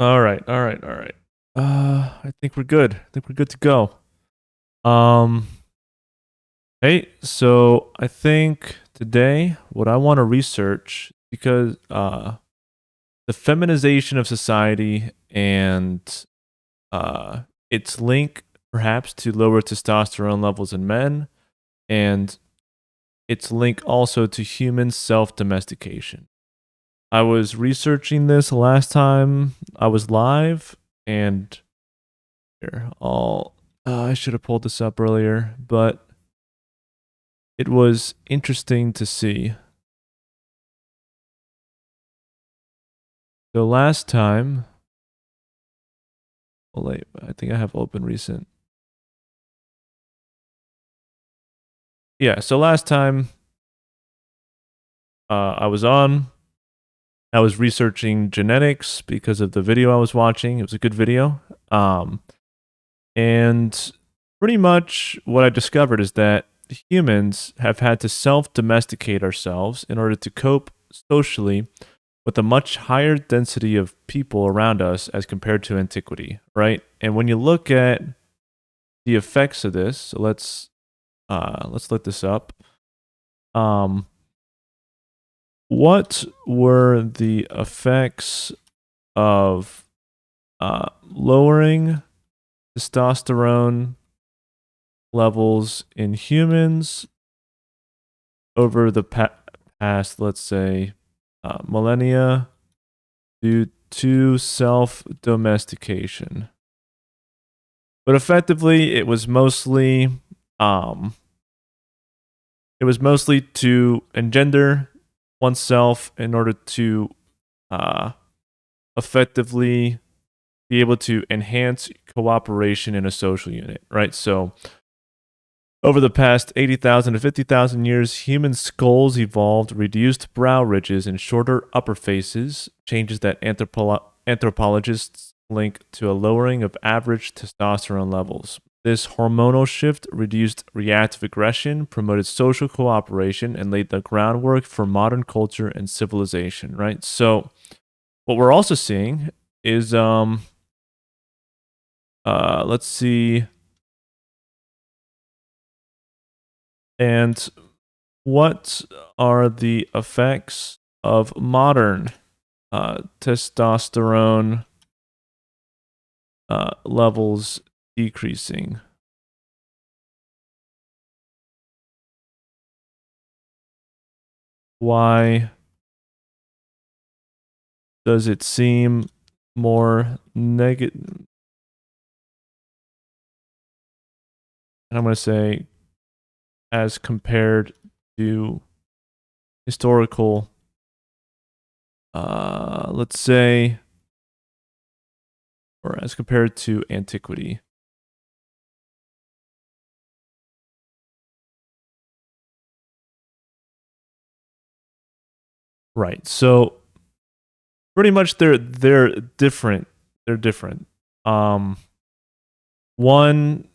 All right, all right, all right. I think we're good. I think we're good to go. Um, hey, so I think today what I want to research because the feminization of society and its link perhaps to lower testosterone levels in men and its link also to human self-domestication. I was researching this last time I was live and here. I should have pulled this up earlier, but it was interesting to see. So last time, well, wait, I think I have open recent. Yeah, so last time I was on, I was researching genetics because of the video I was watching. It was a good video. Um, and pretty much what I discovered is that humans have had to self domesticate ourselves in order to cope socially with a much higher density of people around us as compared to antiquity, right? And when you look at the effects of this, so let's look this up. What were the effects of lowering testosterone levels in humans over the past, let's say, millennia due to self domestication? But effectively, um, it was mostly to engender oneself in order to uh, effectively be able to enhance cooperation in a social unit, right? So, over the past 80,000 to 50,000 years, human skulls evolved reduced brow ridges and shorter upper faces, changes that anthropologists link to a lowering of average testosterone levels. This hormonal shift reduced reactive aggression, promoted social cooperation, and laid the groundwork for modern culture and civilization, right? So, what we're also seeing is let's see. And what are the effects of modern testosterone levels decreasing? Why does it seem more negative? And I'm going to say, as compared to historical, let's say, or as compared to antiquity. Right. So pretty much they're different. They're different. Um, one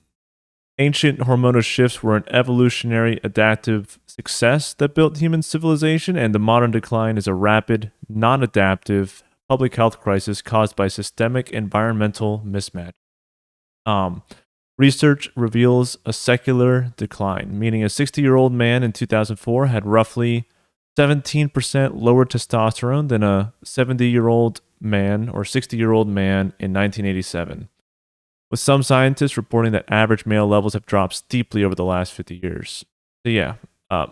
ancient hormonal shifts were an evolutionary adaptive success that built human civilization, and the modern decline is a rapid, non adaptive public health crisis caused by systemic environmental mismatch. Um, Research reveals a secular decline, meaning a 60-year-old man in 2004 had roughly 17% lower testosterone than a 70-year-old man or 60-year-old man in 1987, with some scientists reporting that average male levels have dropped steeply over the last 50 years. So, yeah, uh,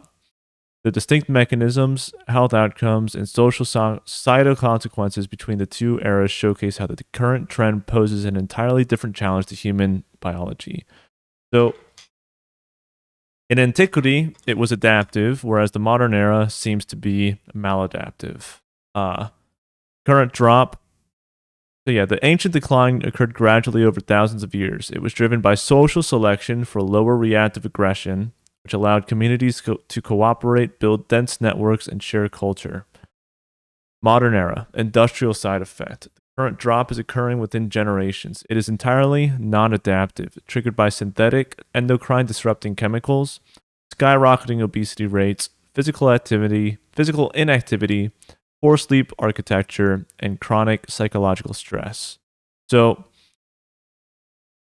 the distinct mechanisms, health outcomes, and social societal consequences between the two eras showcase how the current trend poses an entirely different challenge to human biology. So, in antiquity, it was adaptive, whereas the modern era seems to be maladaptive. Uh, Current drop. So, yeah, the ancient decline occurred gradually over thousands of years. It was driven by social selection for lower reactive aggression, which allowed communities to cooperate, build dense networks, and share culture. Modern era, industrial side effect. The current drop is occurring within generations. It is entirely non adaptive, triggered by synthetic, endocrine disrupting chemicals, skyrocketing obesity rates, physical inactivity, poor sleep architecture, and chronic psychological stress. So,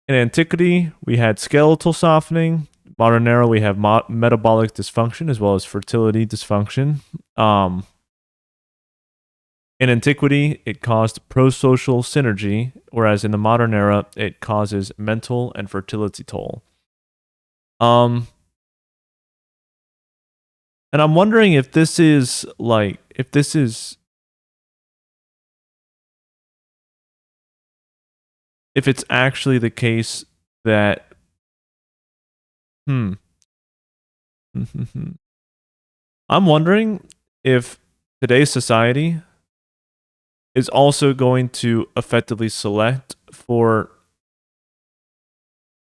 in antiquity, we had skeletal softening. Modern era, we have metabolic dysfunction as well as fertility dysfunction. In antiquity, it caused prosocial synergy, whereas in the modern era, it causes mental and fertility toll. Um, and I'm wondering if this is like, if it's actually the case that, hmm, I'm wondering if today's society is also going to effectively select for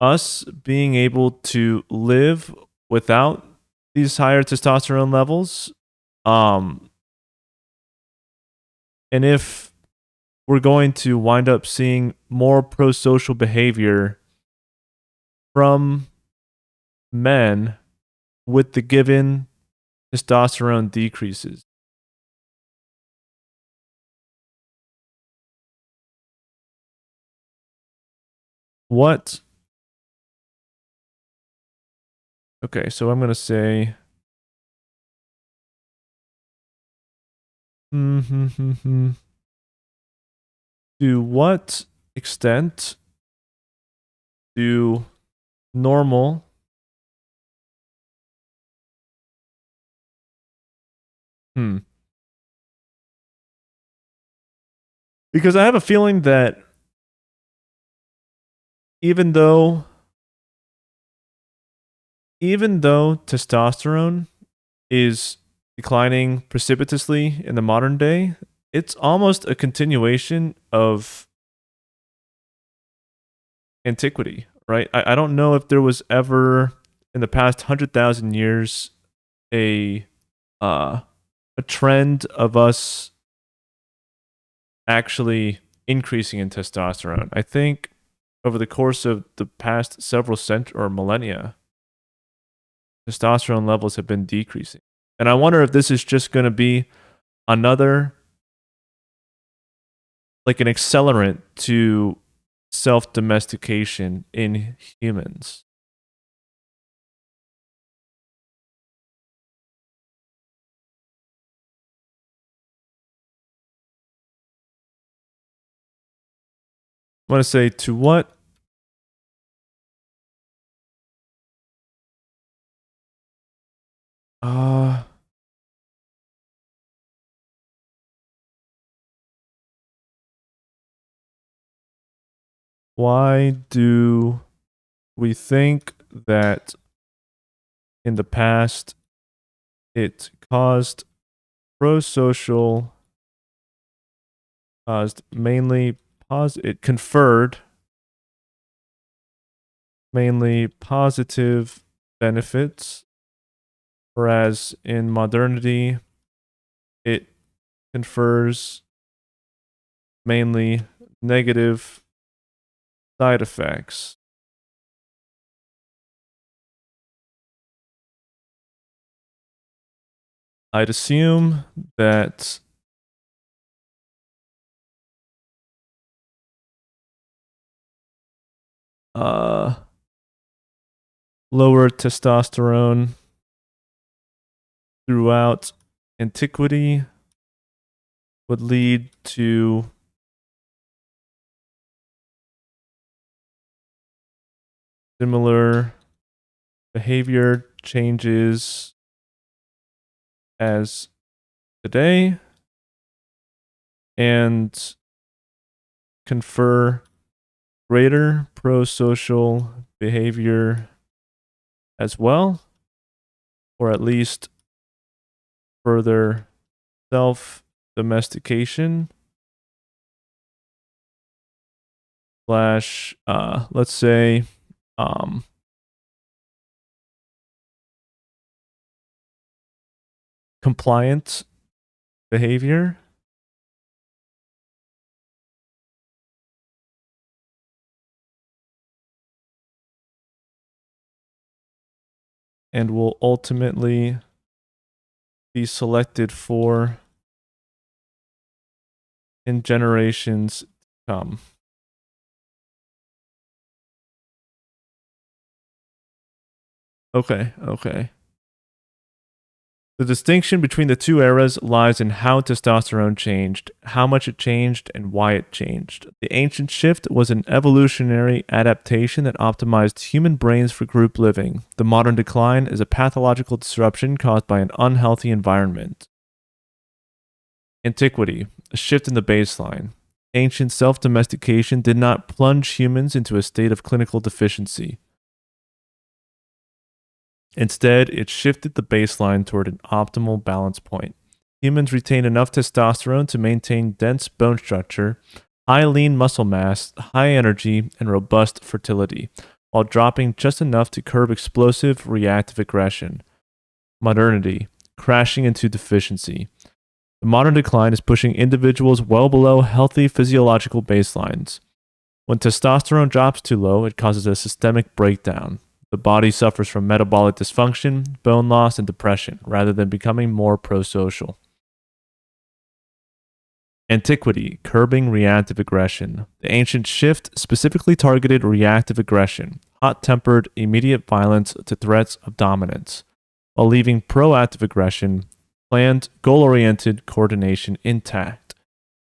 us being able to live without these higher testosterone levels. Um, and if we're going to wind up seeing more pro-social behavior from men with the given testosterone decreases. What? Okay, so I'm going to say to what extent do normal hmm because I have a feeling that even though testosterone is declining precipitously in the modern day, it's almost a continuation of antiquity, right? I don't know if there was ever in the past 100,000 years a uh, a trend of us actually increasing in testosterone. I think over the course of the past several centuries or millennia, testosterone levels have been decreasing. And I wonder if this is just going to be another, like an accelerant to self domestication in humans. I want to say to what? Uh, why do we think that in the past it caused pro-social, caused mainly it conferred mainly positive benefits, whereas in modernity it confers mainly negative side effects? I'd assume that uh, lower testosterone throughout antiquity would lead to similar behavior changes as today and confer greater pro social behavior as well, or at least further self domestication slash, let's say, um, compliant behavior. And will ultimately be selected for in generations to come. Okay. The distinction between the two eras lies in how testosterone changed, how much it changed, and why it changed. The ancient shift was an evolutionary adaptation that optimized human brains for group living. The modern decline is a pathological disruption caused by an unhealthy environment. Antiquity, a shift in the baseline. Ancient self domestication did not plunge humans into a state of clinical deficiency. Instead, it shifted the baseline toward an optimal balance point. Humans retain enough testosterone to maintain dense bone structure, high lean muscle mass, high energy, and robust fertility, while dropping just enough to curb explosive reactive aggression. Modernity, crashing into deficiency. The modern decline is pushing individuals well below healthy physiological baselines. When testosterone drops too low, it causes a systemic breakdown. The body suffers from metabolic dysfunction, bone loss, and depression, rather than becoming more prosocial. Antiquity, curbing reactive aggression. The ancient shift specifically targeted reactive aggression, hot tempered, immediate violence to threats of dominance, while leaving proactive aggression, planned, goal oriented coordination intact.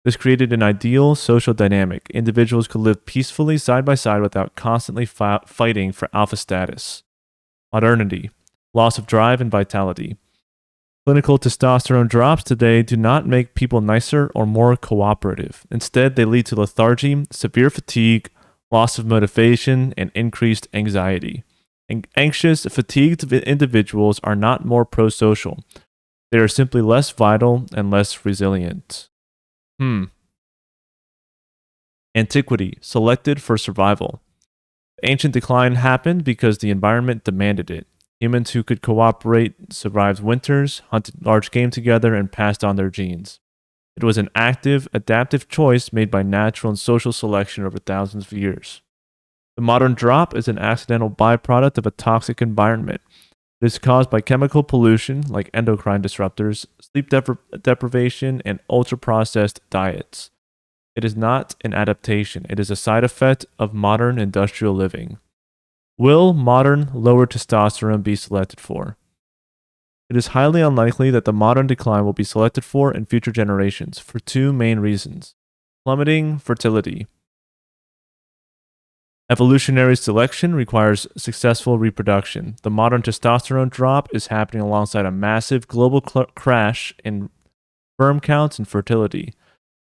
This created an ideal social dynamic. Individuals could live peacefully side by side without constantly fighting for alpha status. Modernity, loss of drive and vitality. Clinical testosterone drops today do not make people nicer or more cooperative. Instead, they lead to lethargy, severe fatigue, loss of motivation, and increased anxiety. Anxious, fatigued individuals are not more prosocial. They are simply less vital and less resilient. Antiquity, selected for survival. The ancient decline happened because the environment demanded it. Humans who could cooperate survived winters, hunted large game together, and passed on their genes. It was an active, adaptive choice made by natural and social selection over thousands of years. The modern drop is an accidental byproduct of a toxic environment. It is caused by chemical pollution like endocrine disruptors, sleep deprivation, and ultra processed diets. It is not an adaptation, it is a side effect of modern industrial living. Will modern lower testosterone be selected for? It is highly unlikely that the modern decline will be selected for in future generations for two main reasons. Plummeting fertility. Evolutionary selection requires successful reproduction. The modern testosterone drop is happening alongside a massive global crash in sperm counts and fertility.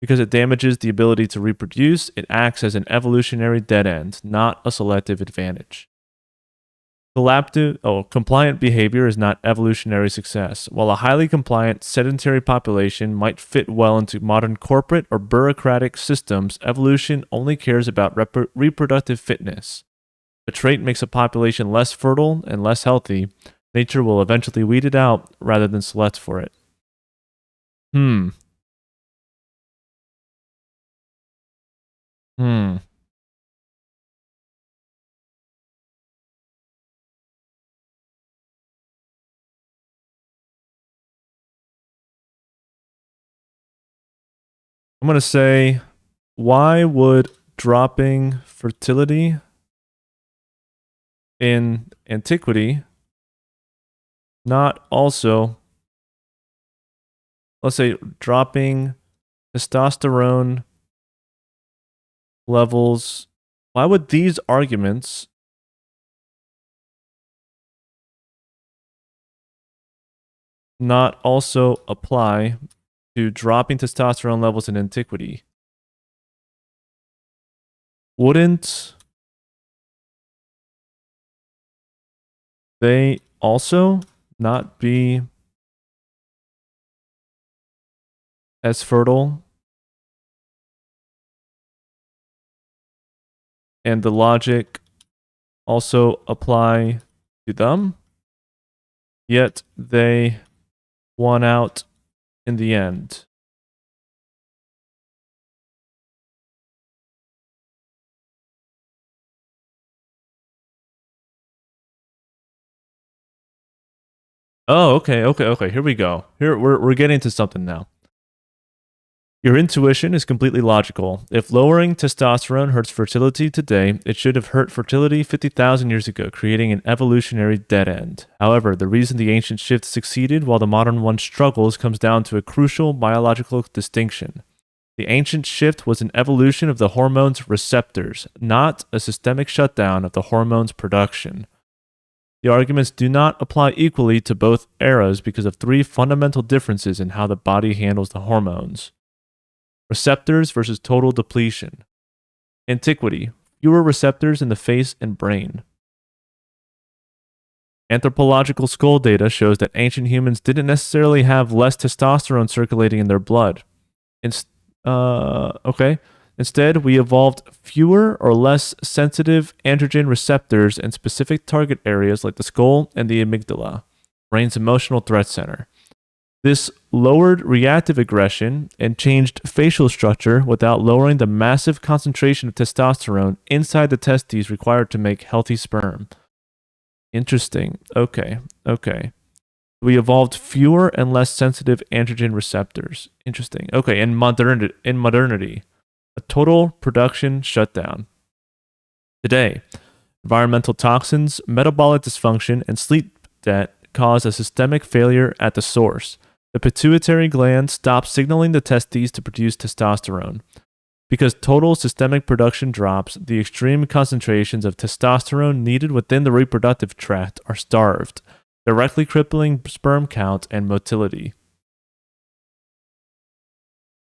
Because it damages the ability to reproduce, it acts as an evolutionary dead end, not a selective advantage. Compliant behavior is not evolutionary success. While a highly compliant, sedentary population might fit well into modern corporate or bureaucratic systems, evolution only cares about reproductive fitness. If a trait makes a population less fertile and less healthy, nature will eventually weed it out rather than select for it. Hmm. I'm going to say, why would dropping fertility in antiquity not also, let's say, dropping testosterone levels, why would these arguments not also apply to dropping testosterone levels in antiquity? Wouldn't they also not be as fertile? And the logic also apply to them? Yet they won out in the end. Oh, okay. Here we go. Here we're getting to something now. Your intuition is completely logical. If lowering testosterone hurts fertility today, it should have hurt fertility 50,000 years ago, creating an evolutionary dead end. However, the reason the ancient shift succeeded while the modern one struggles comes down to a crucial biological distinction. The ancient shift was an evolution of the hormone's receptors, not a systemic shutdown of the hormone's production. The arguments do not apply equally to both eras because of three fundamental differences in how the body handles the hormones. Receptors versus total depletion. Antiquity, fewer receptors in the face and brain. Anthropological skull data shows that ancient humans didn't necessarily have less testosterone circulating in their blood. Instead, we evolved fewer or less sensitive androgen receptors in specific target areas like the skull and the amygdala, brain's emotional threat center. This lowered reactive aggression and changed facial structure without lowering the massive concentration of testosterone inside the testes required to make healthy sperm. Interesting. Okay. We evolved fewer and less sensitive androgen receptors. Interesting. Okay, in modernity, a total production shutdown. Today, environmental toxins, metabolic dysfunction, and sleep debt cause a systemic failure at the source. The pituitary gland stops signaling the testes to produce testosterone. Because total systemic production drops, the extreme concentrations of testosterone needed within the reproductive tract are starved, directly crippling sperm count and motility.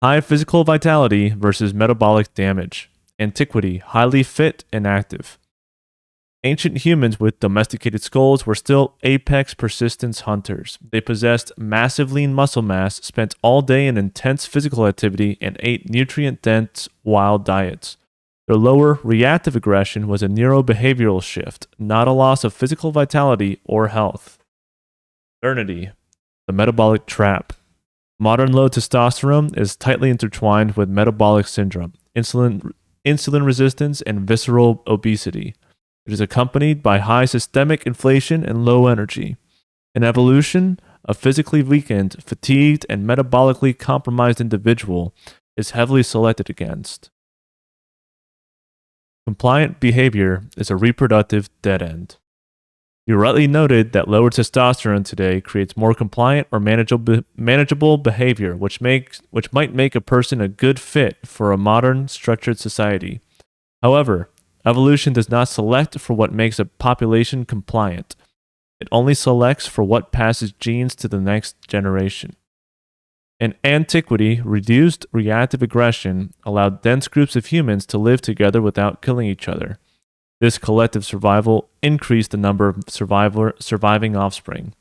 High physical vitality versus metabolic damage. Antiquity, highly fit and active. Ancient humans with domesticated skulls were still apex persistence hunters. They possessed massive lean muscle mass, spent all day in intense physical activity, and ate nutrient-dense wild diets. Their lower reactive aggression was a neurobehavioral shift, not a loss of physical vitality or health. Modernity, the metabolic trap. Modern low testosterone is tightly intertwined with metabolic syndrome, insulin resistance, and visceral obesity. It is accompanied by high systemic inflation and low energy. In evolution, a physically weakened, fatigued, and metabolically compromised individual is heavily selected against. Compliant behavior is a reproductive dead end. You rightly noted that lower testosterone today creates more compliant or manageable behavior, which might make a person a good fit for a modern, structured society. However, evolution does not select for what makes a population compliant. It only selects for what passes genes to the next generation. In antiquity, reduced reactive aggression allowed dense groups of humans to live together without killing each other. This collective survival increased the number of surviving offspring.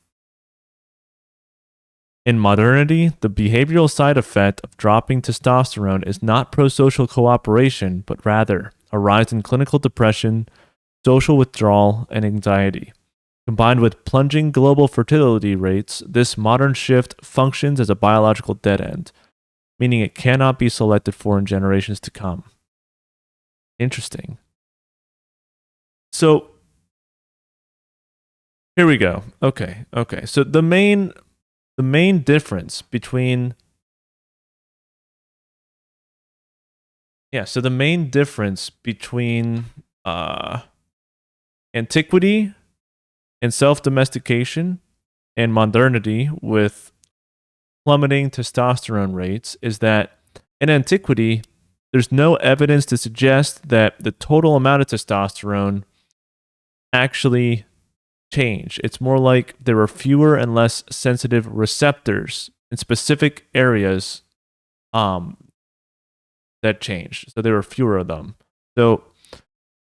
In modernity, the behavioral side effect of dropping testosterone is not prosocial cooperation, but rather a rise in clinical depression, social withdrawal, and anxiety. Combined with plunging global fertility rates, this modern shift functions as a biological dead end, meaning it cannot be selected for in generations to come. Interesting. So, here we go. Okay. So the main difference between antiquity and self-domestication and modernity with plummeting testosterone rates is that in antiquity, there's no evidence to suggest that the total amount of testosterone actually changed. It's more like there were fewer and less sensitive receptors in specific areas that changed. So there were fewer of them. So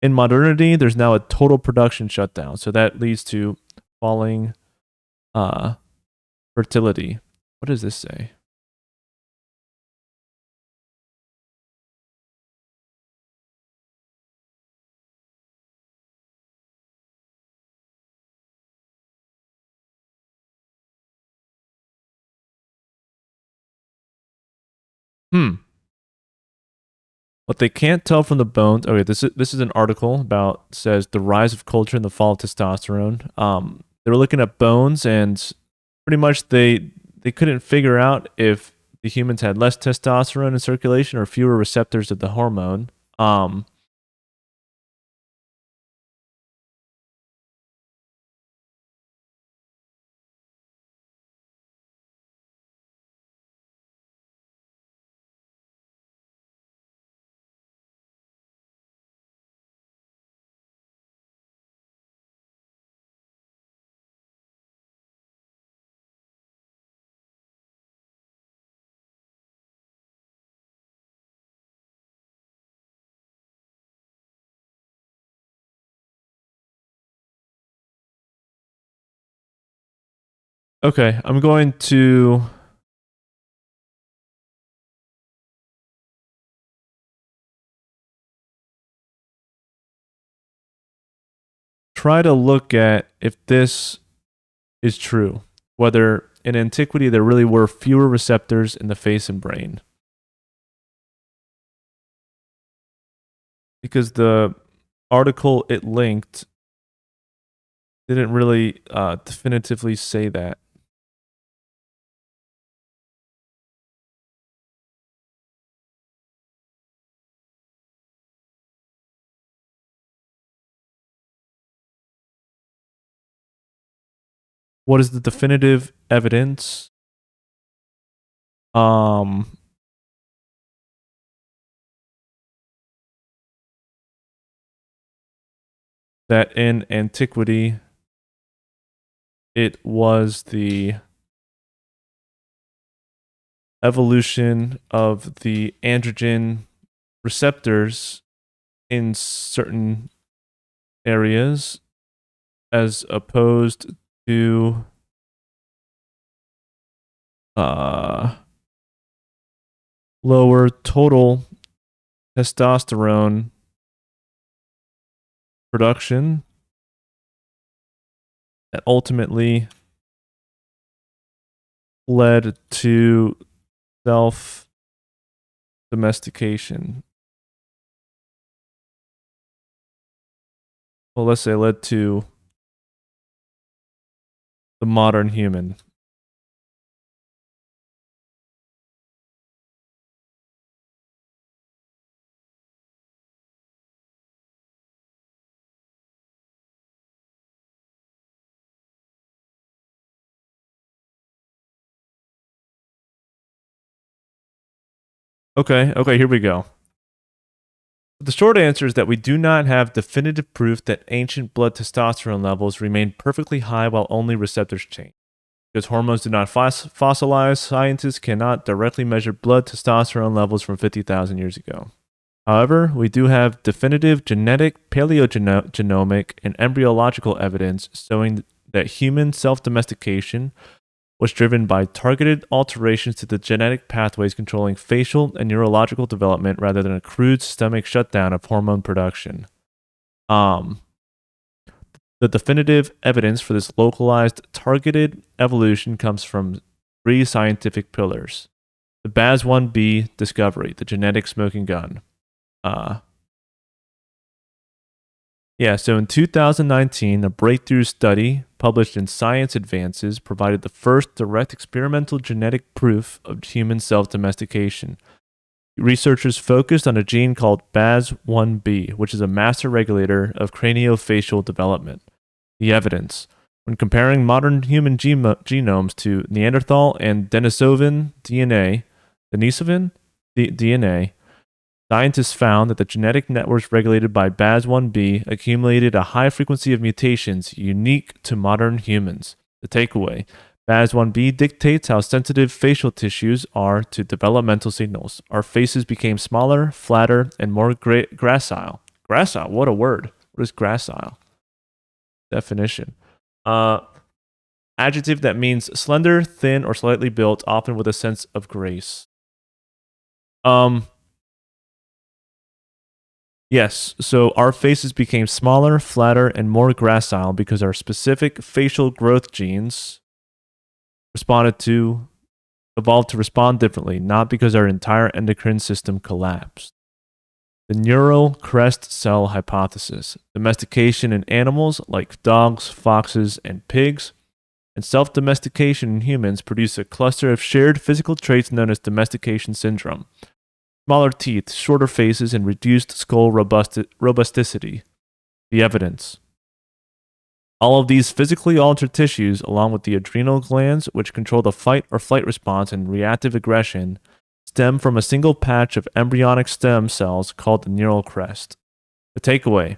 in modernity, there's now a total production shutdown. So that leads to falling fertility. What does this say? What they can't tell from the bones. Okay, this is an article about says the rise of culture and the fall of testosterone. They were looking at bones and pretty much they couldn't figure out if the humans had less testosterone in circulation or fewer receptors of the hormone. Okay, I'm going to try to look at if this is true, whether in antiquity there really were fewer receptors in the face and brain. Because the article it linked didn't really definitively say that. What is the definitive evidence? That in antiquity it was the evolution of the androgen receptors in certain areas as opposed to lower total testosterone production that ultimately led to self domestication. Well, let's say led to the modern human. Okay, here we go. The short answer is that we do not have definitive proof that ancient blood testosterone levels remain perfectly high while only receptors change. Because hormones do not fossilize, scientists cannot directly measure blood testosterone levels from 50,000 years ago. However, we do have definitive genetic, paleogenomic, and embryological evidence showing that human self-domestication was driven by targeted alterations to the genetic pathways controlling facial and neurological development rather than a crude systemic shutdown of hormone production. The definitive evidence for this localized, targeted evolution comes from 3 scientific pillars. The BAS1B discovery, the genetic smoking gun. So in 2019, a breakthrough study published in Science Advances provided the first direct experimental genetic proof of human self-domestication. Researchers focused on a gene called BAS1B, which is a master regulator of craniofacial development. The evidence. When comparing modern human genomes to Neanderthal and Denisovan DNA, scientists found that the genetic networks regulated by BAS1B accumulated a high frequency of mutations unique to modern humans. The takeaway: BAS1B dictates how sensitive facial tissues are to developmental signals. Our faces became smaller, flatter, and more gracile. Gracile, what a word. What is gracile? Definition. Adjective that means slender, thin, or slightly built, often with a sense of grace. Yes, so our faces became smaller, flatter, and more gracile because our specific facial growth genes evolved to respond differently, not because our entire endocrine system collapsed. The neural crest cell hypothesis. Domestication in animals like dogs, foxes, and pigs and self domestication in humans produce a cluster of shared physical traits known as domestication syndrome. Smaller teeth, shorter faces, and reduced skull robusticity. The evidence. All of these physically altered tissues, along with the adrenal glands, which control the fight or flight response and reactive aggression, stem from a single patch of embryonic stem cells called the neural crest. The takeaway.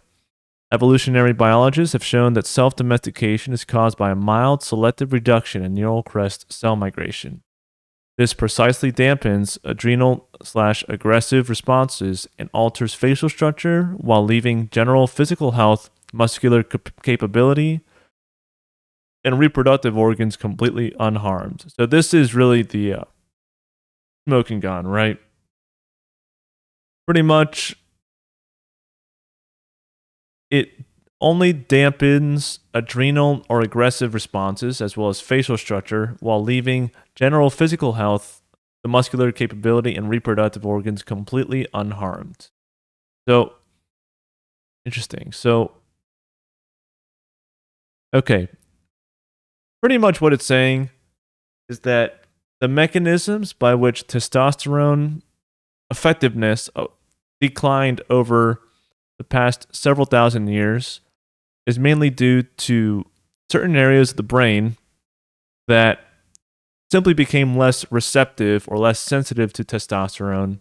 Evolutionary biologists have shown that self domestication is caused by a mild selective reduction in neural crest cell migration. This precisely dampens adrenal/aggressive responses and alters facial structure while leaving general physical health, muscular capability, and reproductive organs completely unharmed. So this is really the smoking gun, right? Pretty much, it only dampens adrenal or aggressive responses as well as facial structure while leaving general physical health, the muscular capability, and reproductive organs completely unharmed. So, interesting. So, okay. Pretty much what it's saying is that the mechanisms by which testosterone effectiveness declined over the past several thousand years is mainly due to certain areas of the brain that simply became less receptive or less sensitive to testosterone,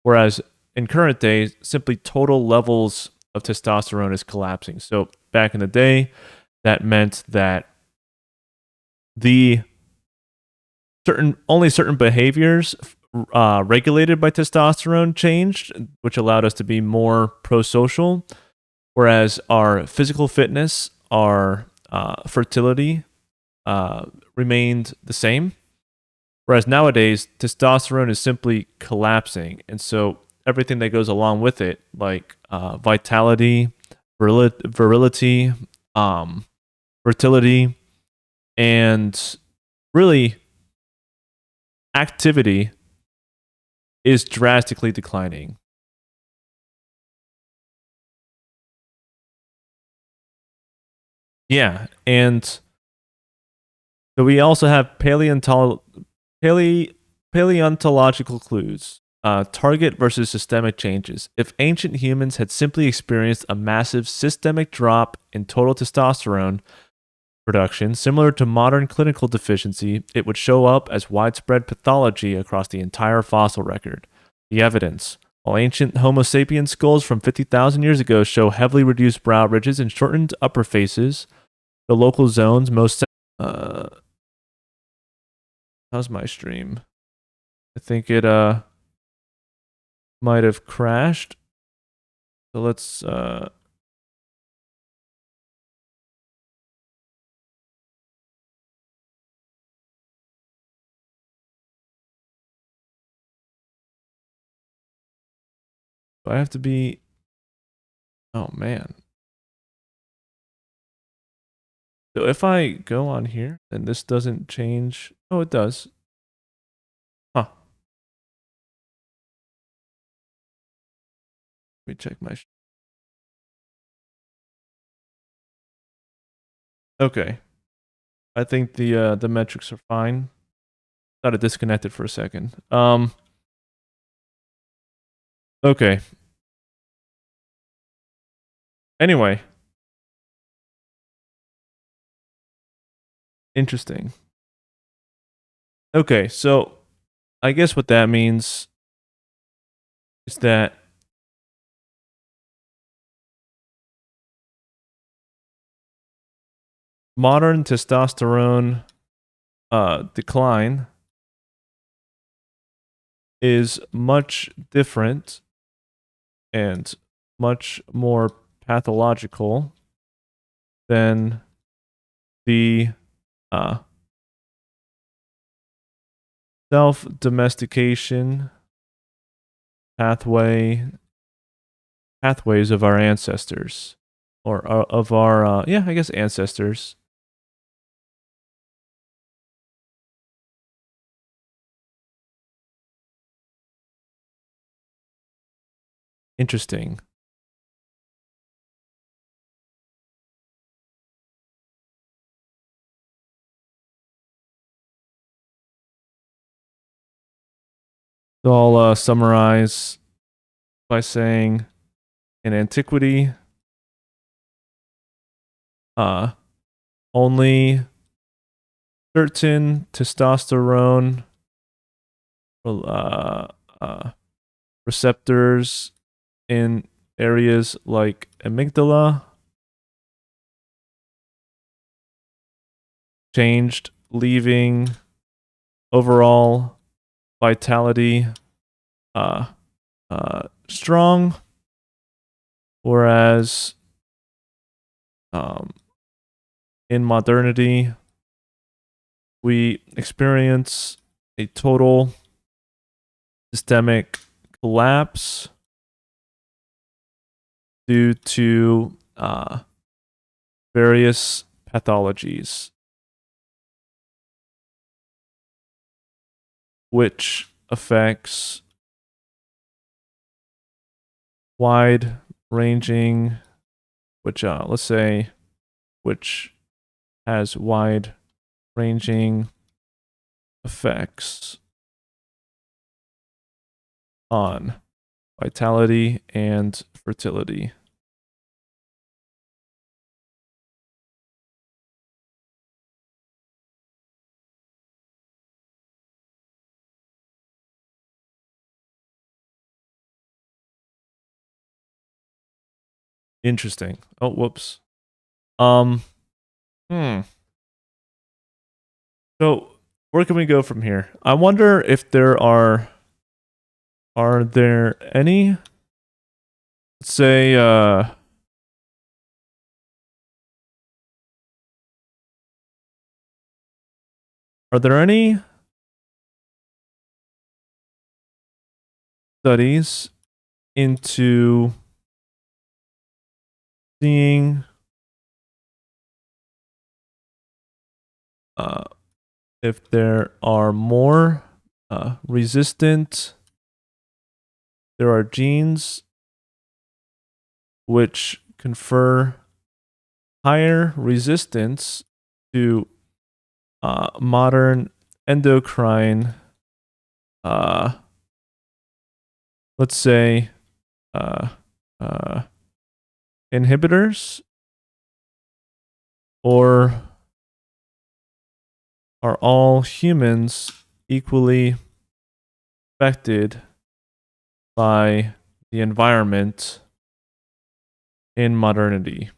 whereas in current days, simply total levels of testosterone is collapsing. So back in the day, that meant that the certain behaviors regulated by testosterone changed, which allowed us to be more pro-social, whereas our physical fitness, our fertility remained the same. Whereas nowadays, testosterone is simply collapsing. And so everything that goes along with it, like vitality, virility, fertility, and really activity is drastically declining. Yeah. And so we also have paleontological clues. Target versus systemic changes. If ancient humans had simply experienced a massive systemic drop in total testosterone production, similar to modern clinical deficiency, it would show up as widespread pathology across the entire fossil record. The evidence. While ancient Homo sapiens skulls from 50,000 years ago show heavily reduced brow ridges and shortened upper faces, the local zones most. How's my stream? I think it might have crashed. So let's do I have to be. Oh man. So if I go on here, then this doesn't change. Oh, it does. Huh. Let me check my. Okay. I think the metrics are fine. Thought it disconnected for a second. Okay. Anyway, interesting. Okay, so I guess what that means is that modern testosterone decline is much different and much more pathological than the self-domestication pathways of our ancestors, or of our I guess ancestors. Interesting. So I'll summarize by saying in antiquity, only certain testosterone uh, uh, receptors in areas like amygdala changed, leaving overall vitality strong, whereas in modernity we experience a total systemic collapse due to various pathologies, which affects wide ranging, which has wide ranging effects on vitality and fertility. Interesting. Oh, whoops. So where can we go from here? I wonder if there are there any, let's say, are there any studies into seeing if there are more resistant, there are genes which confer higher resistance to modern endocrine, let's say, inhibitors, or are all humans equally affected by the environment in modernity?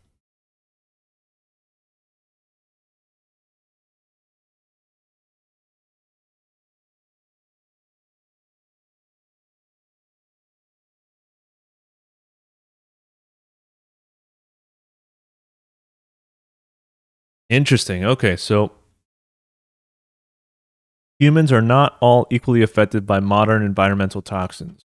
Interesting. Okay, so humans are not all equally affected by modern environmental toxins.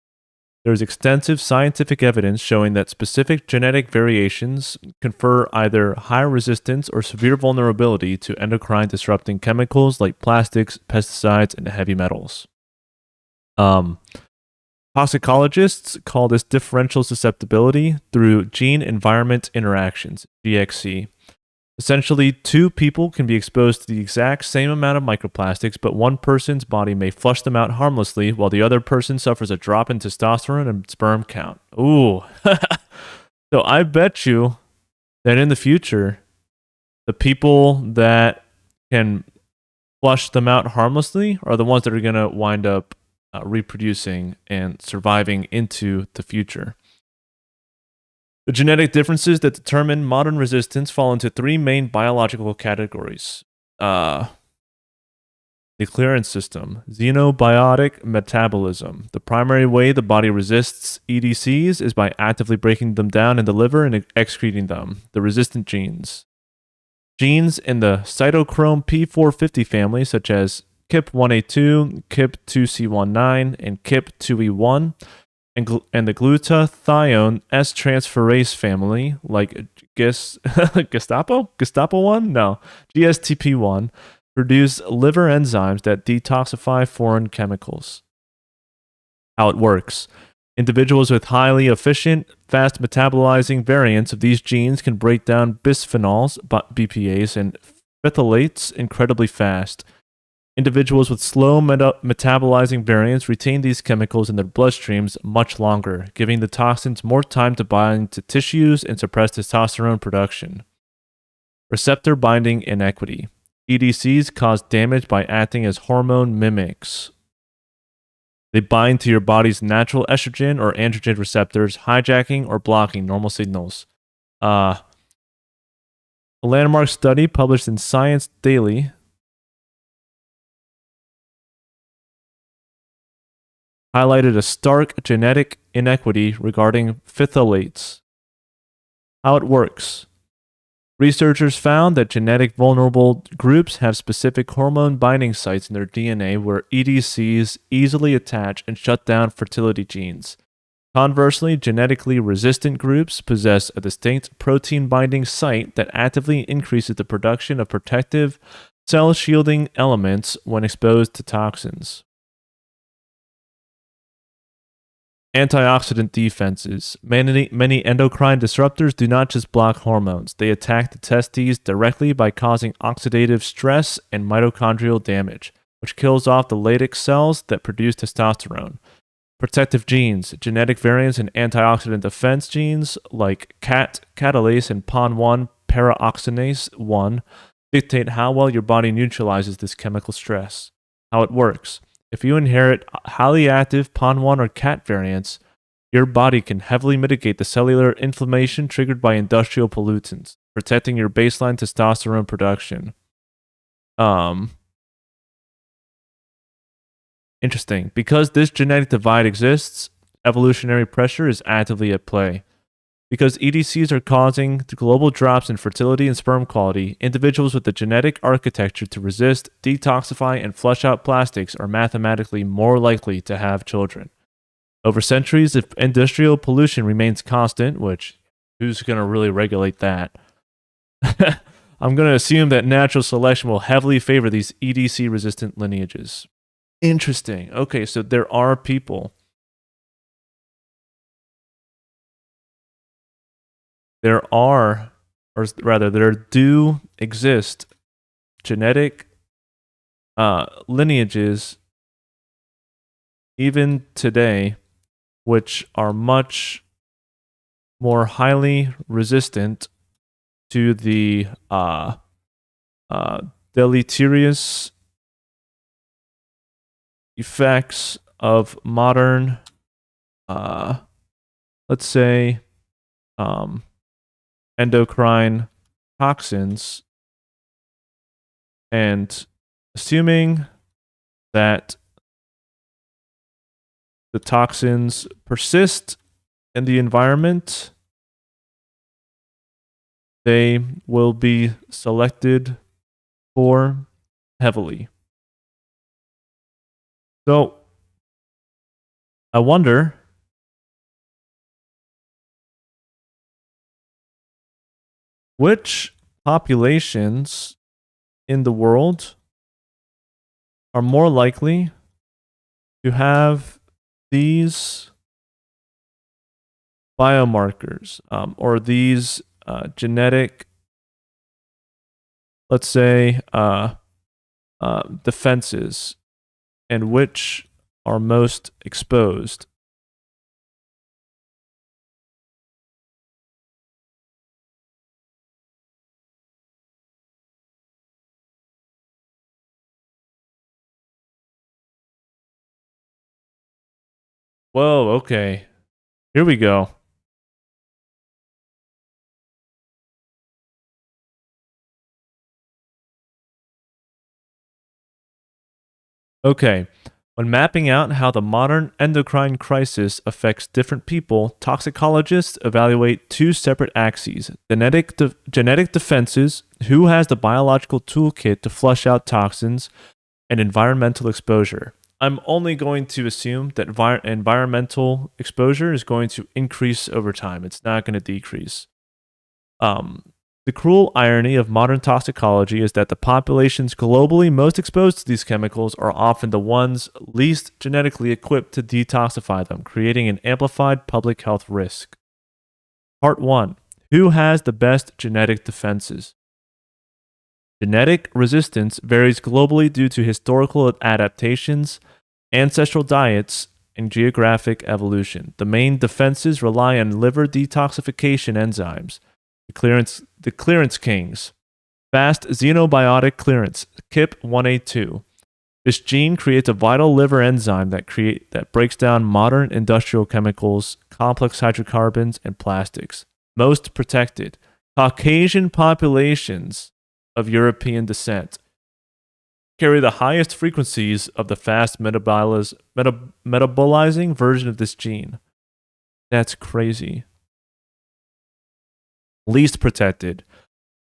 There is extensive scientific evidence showing that specific genetic variations confer either higher resistance or severe vulnerability to endocrine disrupting chemicals like plastics, pesticides, and heavy metals. Toxicologists call this differential susceptibility through gene environment interactions, GXC. Essentially, two people can be exposed to the exact same amount of microplastics, but one person's body may flush them out harmlessly while the other person suffers a drop in testosterone and sperm count. Ooh. So I bet you that in the future, the people that can flush them out harmlessly are the ones that are going to wind up reproducing and surviving into the future. The genetic differences that determine modern resistance fall into three main biological categories. The clearance system, xenobiotic metabolism. The primary way the body resists EDCs is by actively breaking them down in the liver and excreting them, the resistant genes. Genes in the cytochrome P450 family, such as KIP1A2, KIP2C19, and KIP2E1, and the glutathione S transferase family, like Gestapo 1? No, GSTP1, produce liver enzymes that detoxify foreign chemicals. How it works. Individuals with highly efficient, fast metabolizing variants of these genes can break down bisphenols, BPAs, and phthalates incredibly fast. Individuals with slow metabolizing variants retain these chemicals in their bloodstreams much longer, giving the toxins more time to bind to tissues and suppress testosterone production. Receptor binding inequity. EDCs cause damage by acting as hormone mimics. They bind to your body's natural estrogen or androgen receptors, hijacking or blocking normal signals. A landmark study published in Science Daily highlighted a stark genetic inequity regarding phthalates. How it works. Researchers found that genetic vulnerable groups have specific hormone binding sites in their DNA where EDCs easily attach and shut down fertility genes. Conversely, genetically resistant groups possess a distinct protein binding site that actively increases the production of protective cell shielding elements when exposed to toxins. Antioxidant defenses. Many endocrine disruptors do not just block hormones, they attack the testes directly by causing oxidative stress and mitochondrial damage, which kills off the latex cells that produce testosterone. Protective genes. Genetic variants in antioxidant defense genes like catalase and PON1 paraoxinase 1 dictate how well your body neutralizes this chemical stress. How it works. If you inherit highly active PON1 or CAT variants, your body can heavily mitigate the cellular inflammation triggered by industrial pollutants, protecting your baseline testosterone production. Interesting. Because this genetic divide exists, evolutionary pressure is actively at play. Because EDCs are causing global drops in fertility and sperm quality, individuals with the genetic architecture to resist, detoxify, and flush out plastics are mathematically more likely to have children. Over centuries, if industrial pollution remains constant, which who's going to really regulate that? I'm going to assume that natural selection will heavily favor these EDC-resistant lineages. Interesting. Okay, so there are people. There do exist genetic lineages even today which are much more highly resistant to the deleterious effects of modern, let's say, endocrine toxins, and assuming that the toxins persist in the environment, they will be selected for heavily. So, I wonder which populations in the world are more likely to have these biomarkers or these genetic, let's say, defenses, and which are most exposed. Whoa, okay. Here we go. Okay. When mapping out how the modern endocrine crisis affects different people, toxicologists evaluate two separate axes: genetic defenses, who has the biological toolkit to flush out toxins, and environmental exposure. I'm only going to assume that environmental exposure is going to increase over time. It's not going to decrease. The cruel irony of modern toxicology is that the populations globally most exposed to these chemicals are often the ones least genetically equipped to detoxify them, creating an amplified public health risk. Part 1. Who has the best genetic defenses? Genetic resistance varies globally due to historical adaptations, ancestral diets, and geographic evolution. The main defenses rely on liver detoxification enzymes, the clearance kings, fast xenobiotic clearance, KIP1A2. This gene creates a vital liver enzyme that breaks down modern industrial chemicals, complex hydrocarbons, and plastics. Most protected. Caucasian populations of European descent carry the highest frequencies of the fast metabolizing version of this gene. That's crazy. Least protected.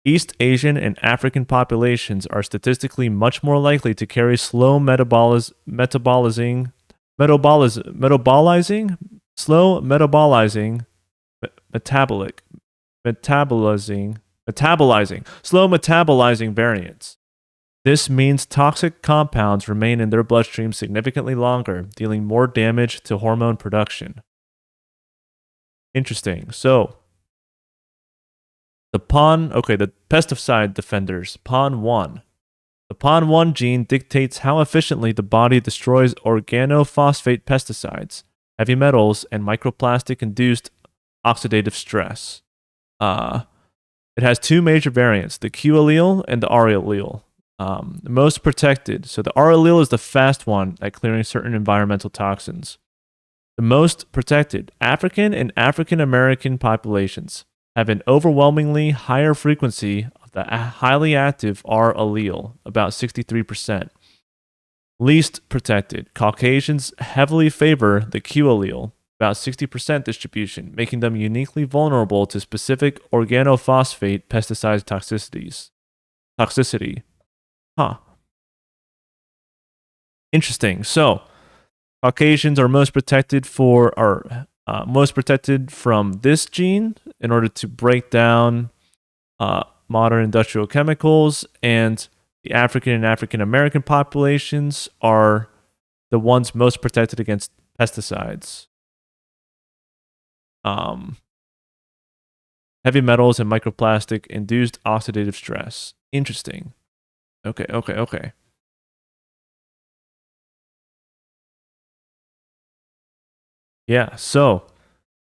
East Asian and African populations are statistically much more likely to carry slow metabolizing slow metabolizing variants. This means toxic compounds remain in their bloodstream significantly longer, dealing more damage to hormone production. Interesting. So, the pesticide defenders, PON1. The PON1 gene dictates how efficiently the body destroys organophosphate pesticides, heavy metals, and microplastic-induced oxidative stress. It has two major variants, the Q allele and the R allele. The most protected. So the R allele is the fast one at clearing certain environmental toxins. The most protected, African and African American populations have an overwhelmingly higher frequency of the highly active R allele, about 63%. Least protected, Caucasians heavily favor the Q allele, about 60% distribution, making them uniquely vulnerable to specific organophosphate pesticide toxicity. Interesting. So, Caucasians are most protected from this gene in order to break down modern industrial chemicals, and the African and African American populations are the ones most protected against pesticides. Heavy metals and microplastic induced oxidative stress. Interesting. Okay. Yeah, so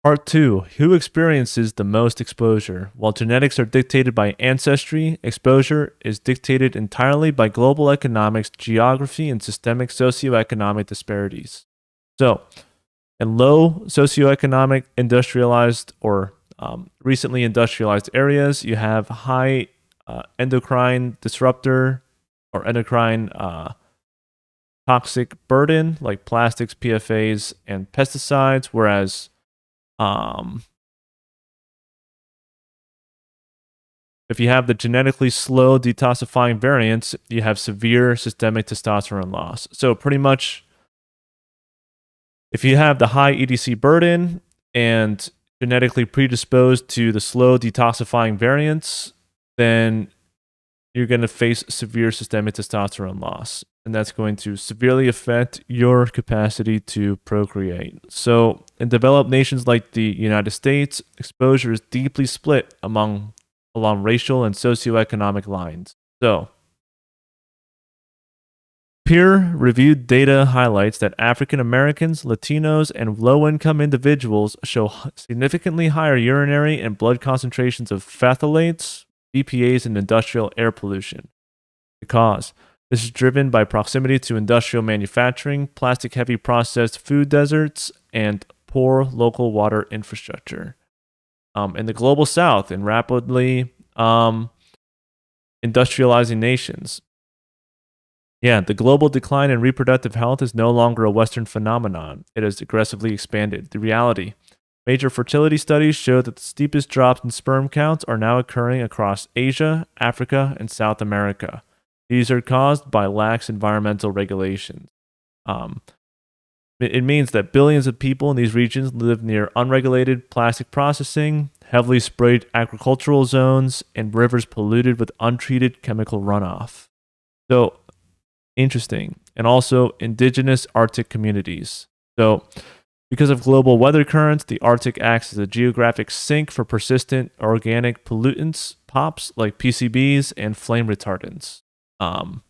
part 2. Who experiences the most exposure? While genetics are dictated by ancestry, exposure is dictated entirely by global economics, geography, and systemic socioeconomic disparities. So, in low socioeconomic, industrialized, or recently industrialized areas, you have high endocrine disruptor or endocrine toxic burden like plastics, PFAs, and pesticides, whereas if you have the genetically slow detoxifying variants, you have severe systemic testosterone loss. So pretty much, if you have the high EDC burden and genetically predisposed to the slow detoxifying variants, then you're going to face severe systemic testosterone loss. And that's going to severely affect your capacity to procreate. So, in developed nations like the United States, exposure is deeply split along racial and socioeconomic lines. So, peer-reviewed data highlights that African Americans, Latinos, and low-income individuals show significantly higher urinary and blood concentrations of phthalates, BPAs, and industrial air pollution. The cause: this is driven by proximity to industrial manufacturing, plastic-heavy processed food deserts, and poor local water infrastructure. In the global south, in rapidly industrializing nations, the global decline in reproductive health is no longer a Western phenomenon. It has aggressively expanded. The reality: major fertility studies show that the steepest drops in sperm counts are now occurring across Asia, Africa, and South America. These are caused by lax environmental regulations. It means that billions of people in these regions live near unregulated plastic processing, heavily sprayed agricultural zones, and rivers polluted with untreated chemical runoff. So, interesting. And also indigenous Arctic communities. So, Because of global weather currents, the Arctic acts as a geographic sink for persistent organic pollutants, POPs, like PCBs and flame retardants. Um,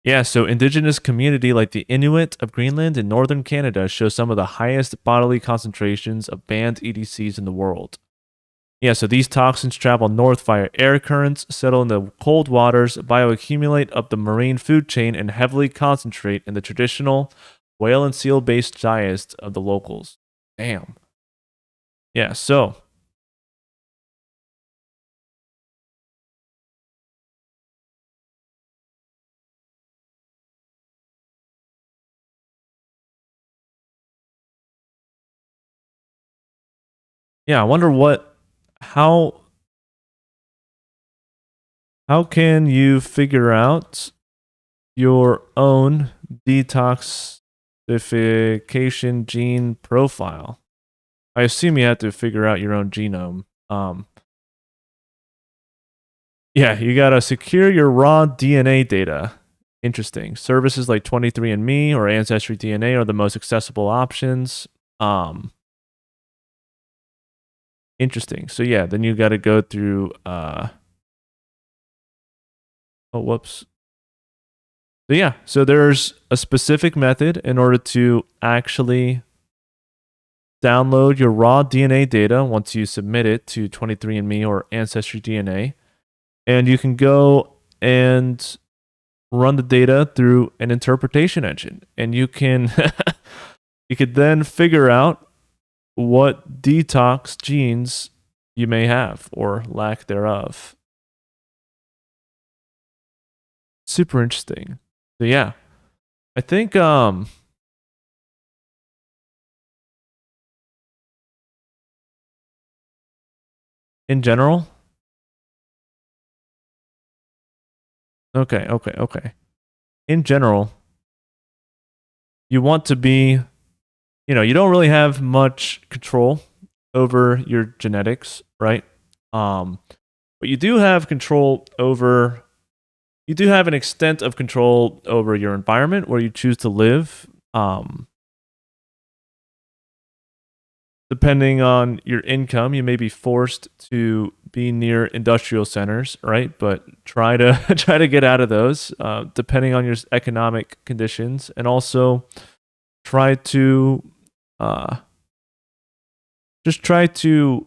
yeah, so indigenous community like the Inuit of Greenland and northern Canada show some of the highest bodily concentrations of banned EDCs in the world. Yeah, so these toxins travel north via air currents, settle in the cold waters, bioaccumulate up the marine food chain, and heavily concentrate in the traditional whale and seal based diets of the locals. Damn. Yeah, so yeah, I wonder how how can you figure out your own detoxification gene profile? I assume you have to figure out your own genome. Yeah, you gotta secure your raw DNA data. Interesting. Services like 23andMe or Ancestry DNA are the most accessible options. Um, Interesting. So yeah, then you got to go through. Oh, whoops. So yeah, so there's a specific method in order to actually download your raw DNA data once you submit it to 23andMe or Ancestry DNA, and you can go and run the data through an interpretation engine, and you can you could then figure out what detox genes you may have or lack thereof. Super interesting. So yeah, I think in general, okay. In general, you want to be, you don't really have much control over your genetics, right? Um but you do have control over you do have an extent of control over your environment where you choose to live. Depending on your income, you may be forced to be near industrial centers, right? But try to try to get out of those, depending on your economic conditions, and also try to uh, just try to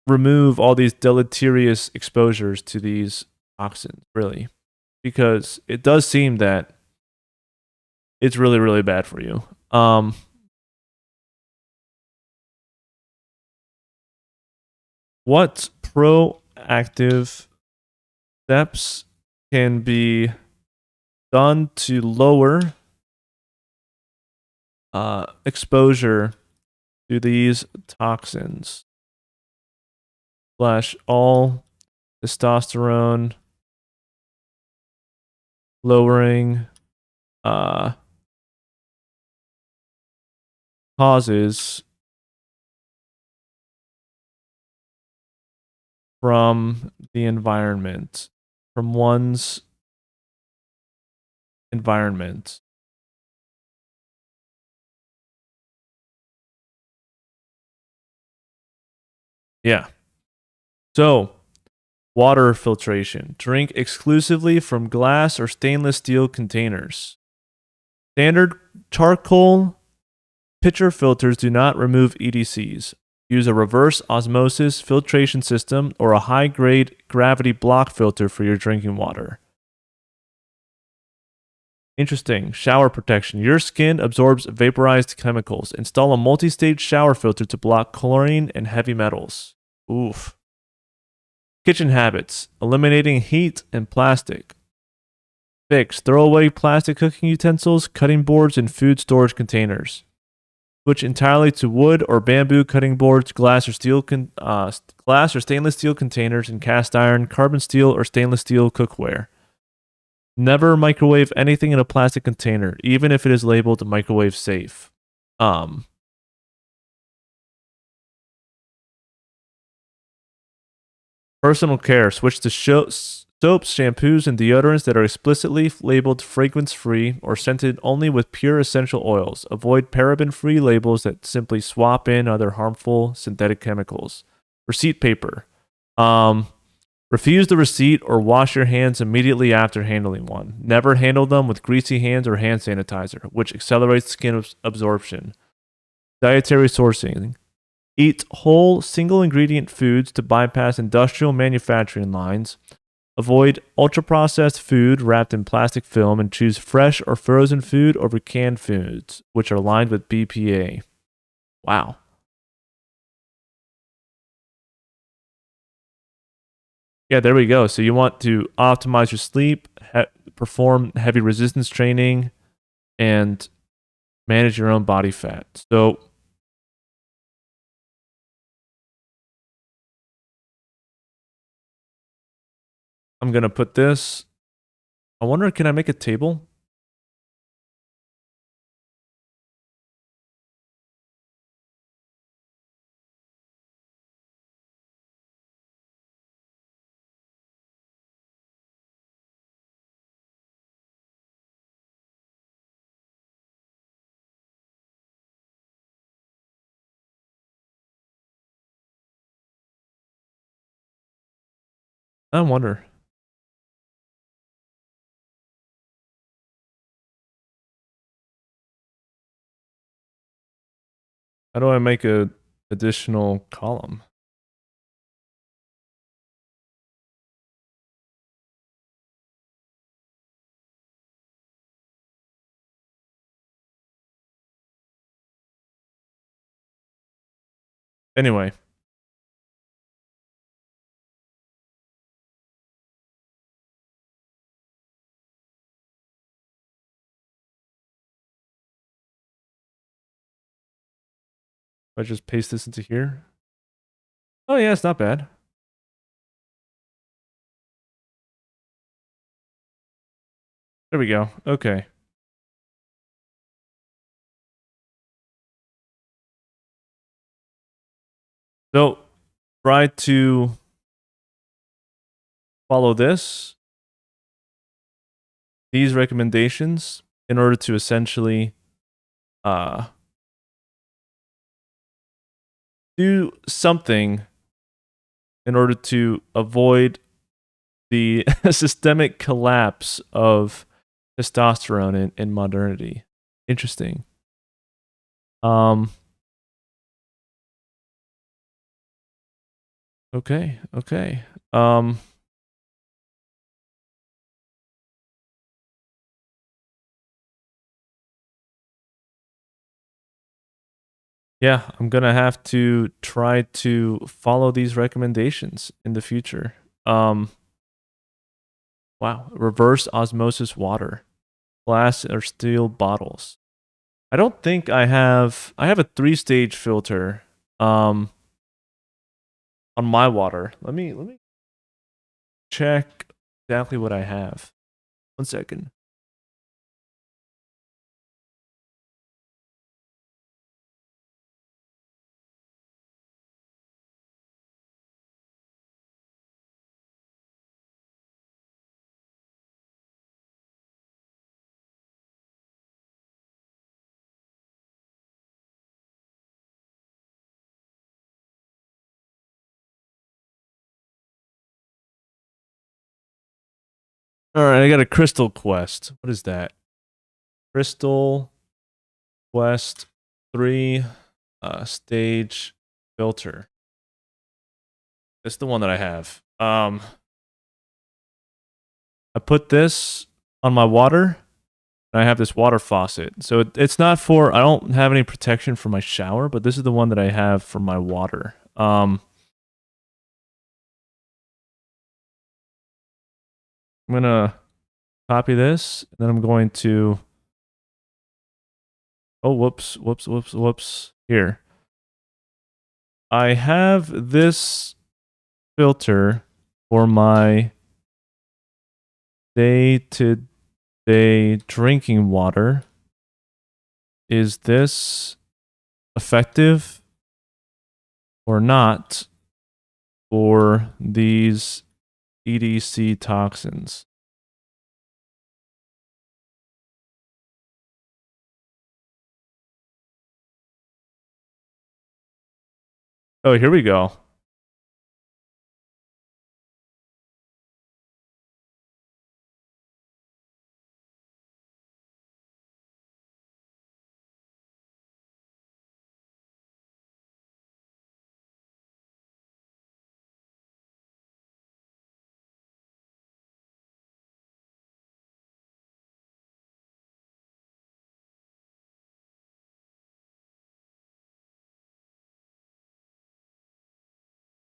remove all these deleterious exposures to these toxins, really, because it does seem that it's really, really bad for you. What proactive steps can be done to lower exposure to these toxins slash all testosterone lowering uh, causes from the environment, from one's environment. Yeah. So, water filtration. Drink exclusively from glass or stainless steel containers. Standard charcoal pitcher filters do not remove EDCs. Use a reverse osmosis filtration system or a high grade gravity block filter for your drinking water. Interesting. Shower protection. Your skin absorbs vaporized chemicals. Install a multi stage shower filter to block chlorine and heavy metals. Oof. Kitchen habits. Eliminating heat and plastic. Fix. Throw away plastic cooking utensils, cutting boards, and food storage containers. Switch entirely to wood or bamboo cutting boards, glass or stainless steel containers, and cast iron, carbon steel, or stainless steel cookware. Never microwave anything in a plastic container, even if it is labeled microwave safe. Um, Personal care. Switch to Soaps, shampoos, and deodorants that are explicitly labeled fragrance-free or scented only with pure essential oils. Avoid paraben-free labels that simply swap in other harmful synthetic chemicals. Receipt paper. Refuse the receipt or wash your hands immediately after handling one. Never handle them with greasy hands or hand sanitizer, which accelerates skin absorption. Dietary sourcing. Eat whole, single ingredient foods to bypass industrial manufacturing lines. Avoid ultra processed food wrapped in plastic film and choose fresh or frozen food over canned foods, which are lined with BPA. Wow. Yeah, there we go. So you want to optimize your sleep, perform heavy resistance training, and manage your own body fat. So I'm going to put this. I wonder, can I make a table? I wonder. How do I make a additional column? Anyway, I just paste this into here. Oh yeah, it's not bad. There we go. Okay. So try to follow these recommendations in order to essentially uh, do something in order to avoid the systemic collapse of testosterone in modernity. Interesting. Um. Okay. Okay. Yeah, I'm gonna have to try to follow these recommendations in the future. Um. Wow. Reverse osmosis water, glass or steel bottles. I don't think I have. I have a 3-stage filter. On my water. Let me check exactly what I have. 1 second. All right, I got a crystal quest. What is that? Crystal quest 3 stage filter. That's the one that I have. I put this on my water. And I have this water faucet. So it's not for, I don't have any protection for my shower, but this is the one that I have for my water. I'm going to copy this, and then I'm going to, oh, whoops. Here. I have this filter for my day-to-day drinking water. Is this effective or not for these EDC toxins. Oh, here we go.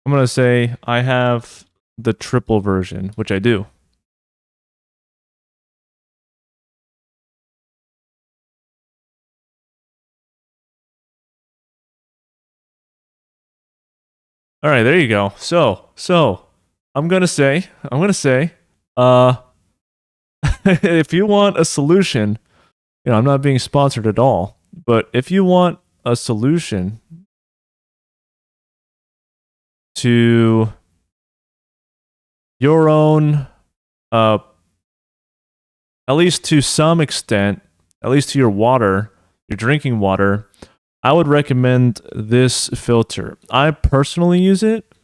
I'm going to say I have the triple version, which I do. All right, there you go. So I'm going to say, uh, if you want a solution, I'm not being sponsored at all, but if you want a solution to your own, at least to some extent, at least to your water, your drinking water, I would recommend this filter. I personally use it,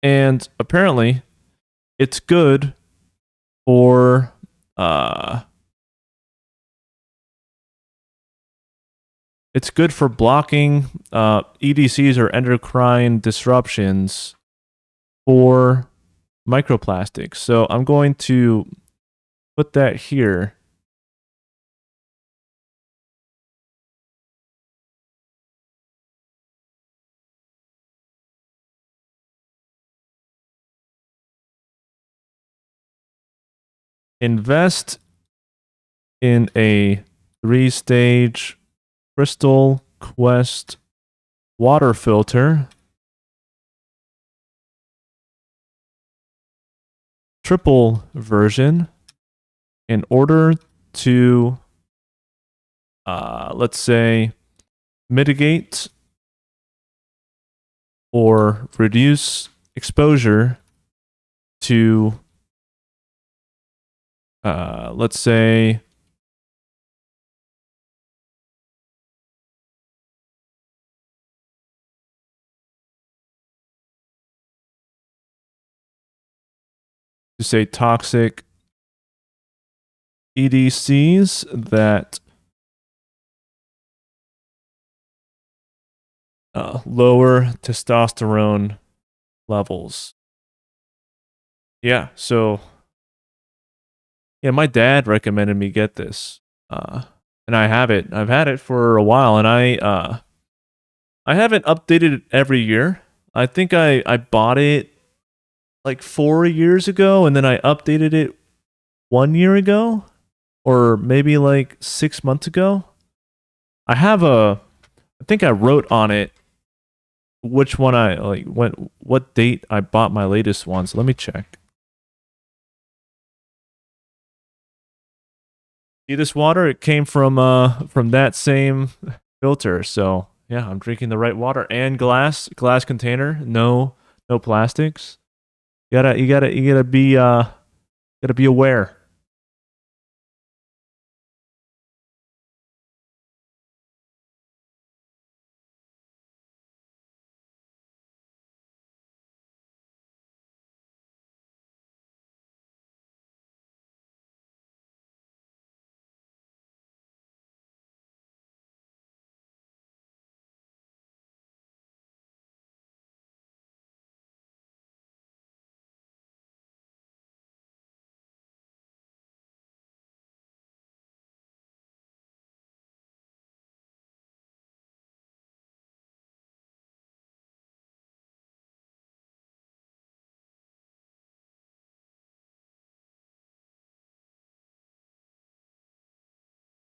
and apparently it's good for blocking EDCs or endocrine disruptions for microplastics. So I'm going to put that here. Invest in a 3-stage Crystal Quest water filter. Triple version in order to, let's say, mitigate or reduce exposure to, let's say, toxic EDCs that lower testosterone levels. Yeah, so my dad recommended me get this, and I have it. I've had it for a while, and I haven't updated it every year. I think I bought it like 4 years ago, and then I updated it 1 year ago, or maybe like 6 months ago. I think I wrote on it which one I like, what date I bought my latest one. So let me check. See this water? It came from that same filter. So yeah, I'm drinking the right water and glass container. No plastics. You gotta be aware.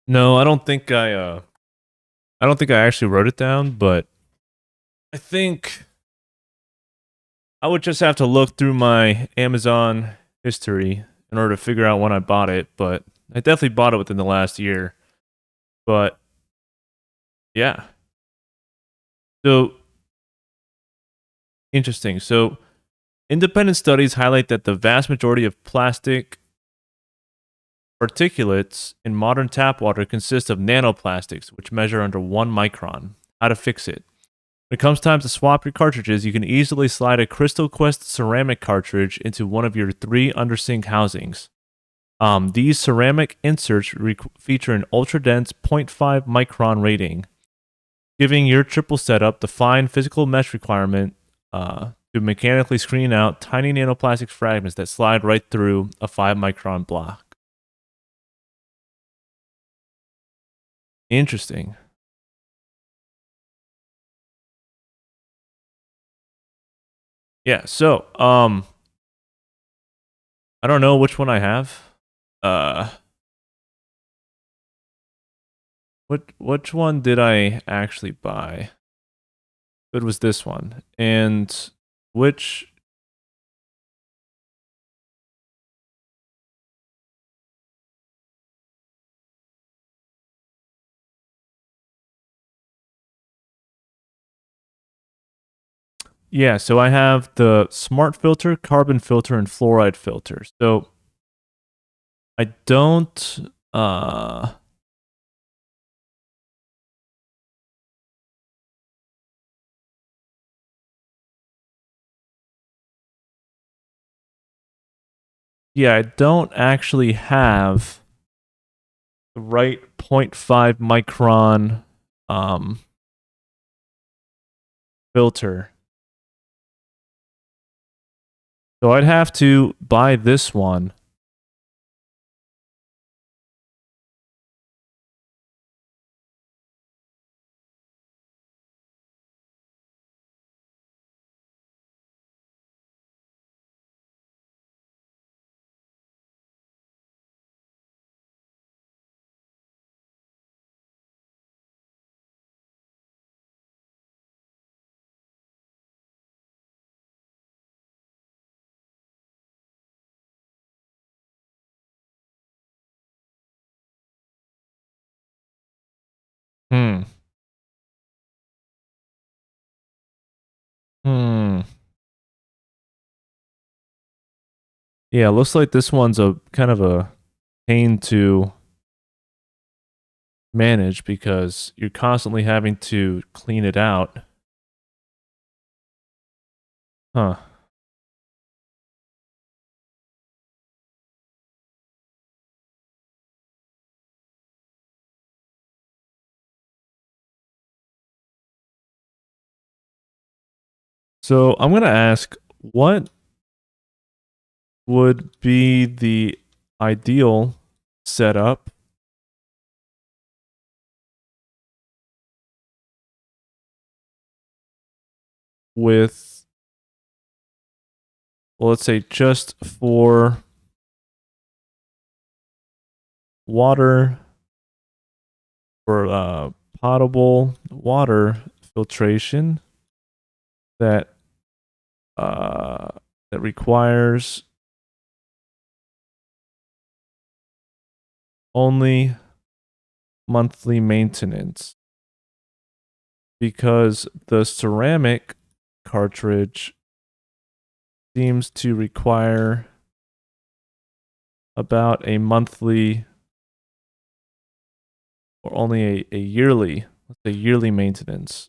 No, I don't think I actually wrote it down, but I think I would just have to look through my Amazon history in order to figure out when I bought it, but I definitely bought it within the last year. But yeah. So interesting. So Independent studies highlight that the vast majority of plastic particulates in modern tap water consist of nanoplastics, which measure under 1 micron. How to fix it? When it comes time to swap your cartridges, you can easily slide a Crystal Quest ceramic cartridge into one of your 3 undersink housings. These ceramic inserts feature an ultra-dense 0.5 micron rating, giving your triple setup the fine physical mesh requirement to mechanically screen out tiny nanoplastic fragments that slide right through a 5 micron block. Interesting. Yeah, so I don't know which one I have. Uh which one did I actually buy? It was this one. And which yeah, so I have the smart filter, carbon filter, and fluoride filter. So I don't yeah, I don't actually have the right 0.5 micron filter. So I'd have to buy this one. Hmm. Hmm. Yeah, looks like this one's a kind of a pain to manage because you're constantly having to clean it out. Huh. So I'm gonna ask, what would be the ideal setup with, well, let's say just for water, for potable water filtration that uh, that requires only monthly maintenance, because the ceramic cartridge seems to require about a monthly or only a yearly, let's say yearly maintenance.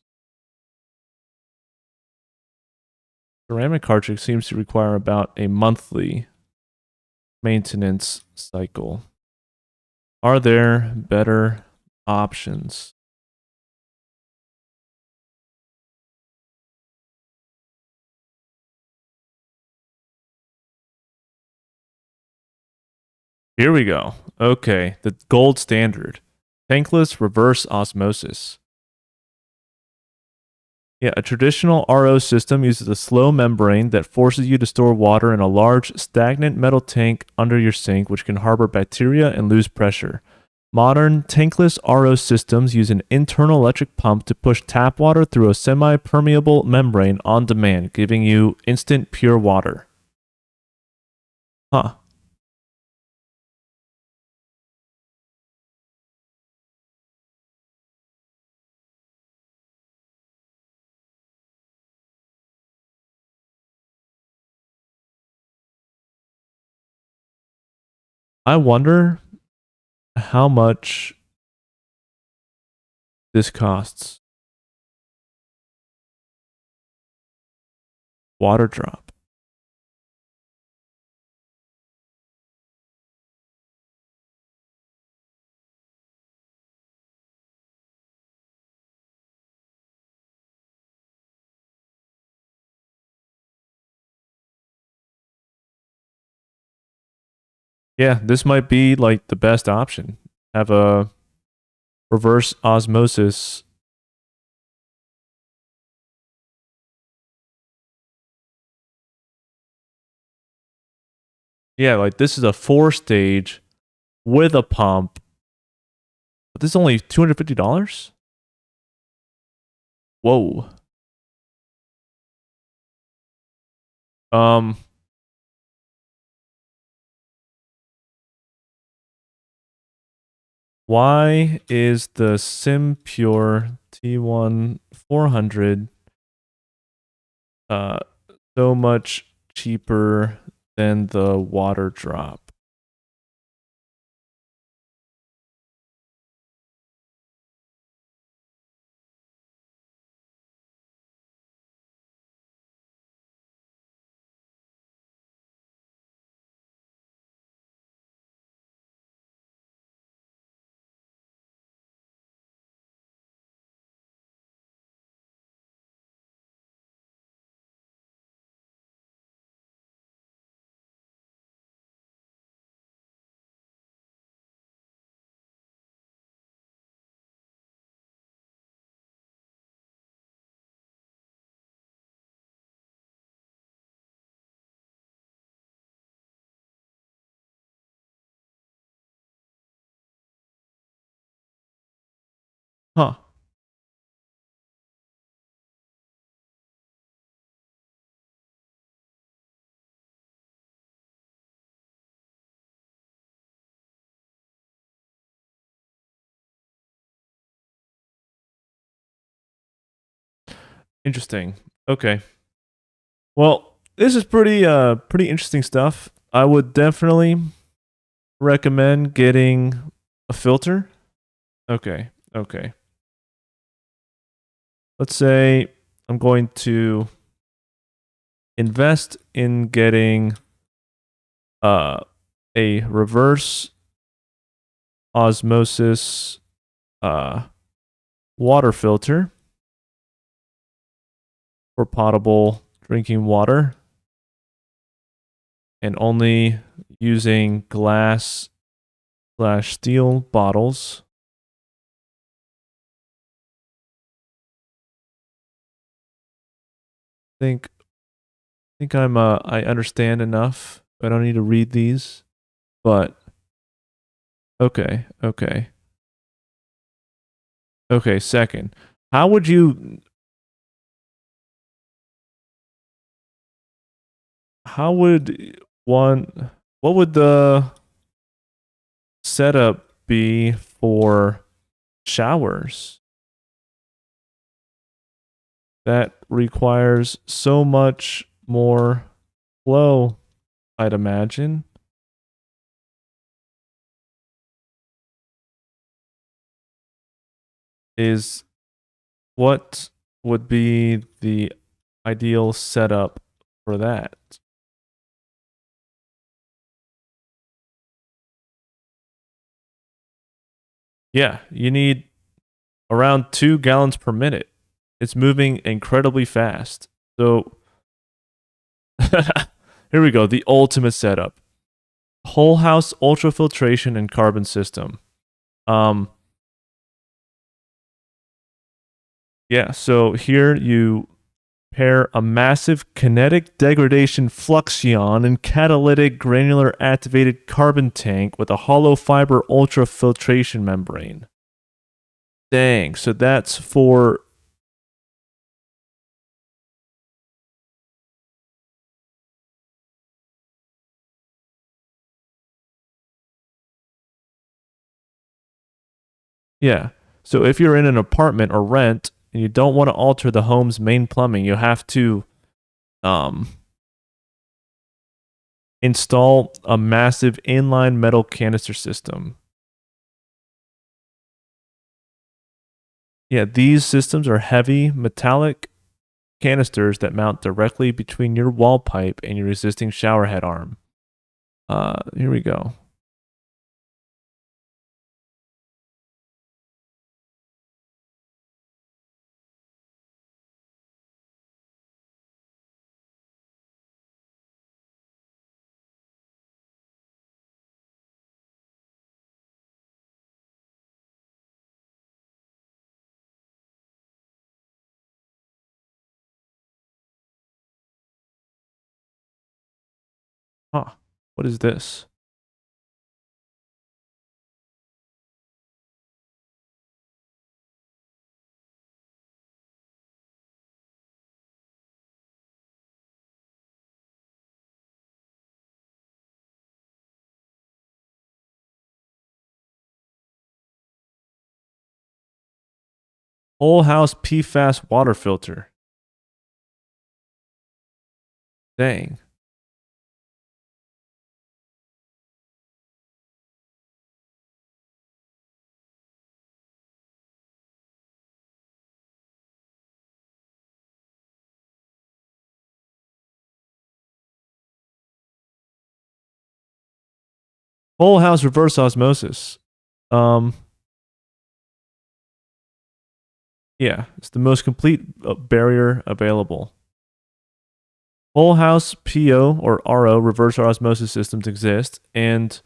Ceramic cartridge seems to require about a monthly maintenance cycle. Are there better options? Here we go. Okay, the gold standard. Tankless reverse osmosis. Yeah, a traditional RO system uses a slow membrane that forces you to store water in a large, stagnant metal tank under your sink, which can harbor bacteria and lose pressure. Modern tankless RO systems use an internal electric pump to push tap water through a semi permeable membrane on demand, giving you instant pure water. Huh. I wonder how much this costs. Water drop. Yeah, this might be like the best option. Have a reverse osmosis. Yeah, like this is a 4 stage with a pump, but this is only $250. Whoa. Um, why is the Simpure T1 400 uh so much cheaper than the water drop? Huh. Interesting. Okay. Well, this is pretty interesting stuff. I would definitely recommend getting a filter. Okay. Okay. Let's say I'm going to invest in getting uh a reverse osmosis uh water filter for potable drinking water and only using glass slash steel bottles. I think I understand enough. I don't need to read these, but okay, okay. Okay, second. How would you how would one what would the setup be for showers? That requires so much more flow, I'd imagine. Is what would be the ideal setup for that? Yeah, you need around 2 gallons per minute. It's moving incredibly fast. So here we go. The ultimate setup: whole house ultrafiltration and carbon system. Um, yeah. So here you pair a massive kinetic degradation fluxion and catalytic granular activated carbon tank with a hollow fiber ultrafiltration membrane. Dang. So that's for yeah. So if you're in an apartment or rent and you don't want to alter the home's main plumbing, you have to um Install a massive inline metal canister system. Yeah, these systems are heavy metallic canisters that mount directly between your wall pipe and your existing shower head arm. Here we go. Huh. What is this? Whole house PFAS water filter. Dang. Whole house reverse osmosis. Um, yeah, it's the most complete barrier available. Whole house PO or RO reverse osmosis systems exist, and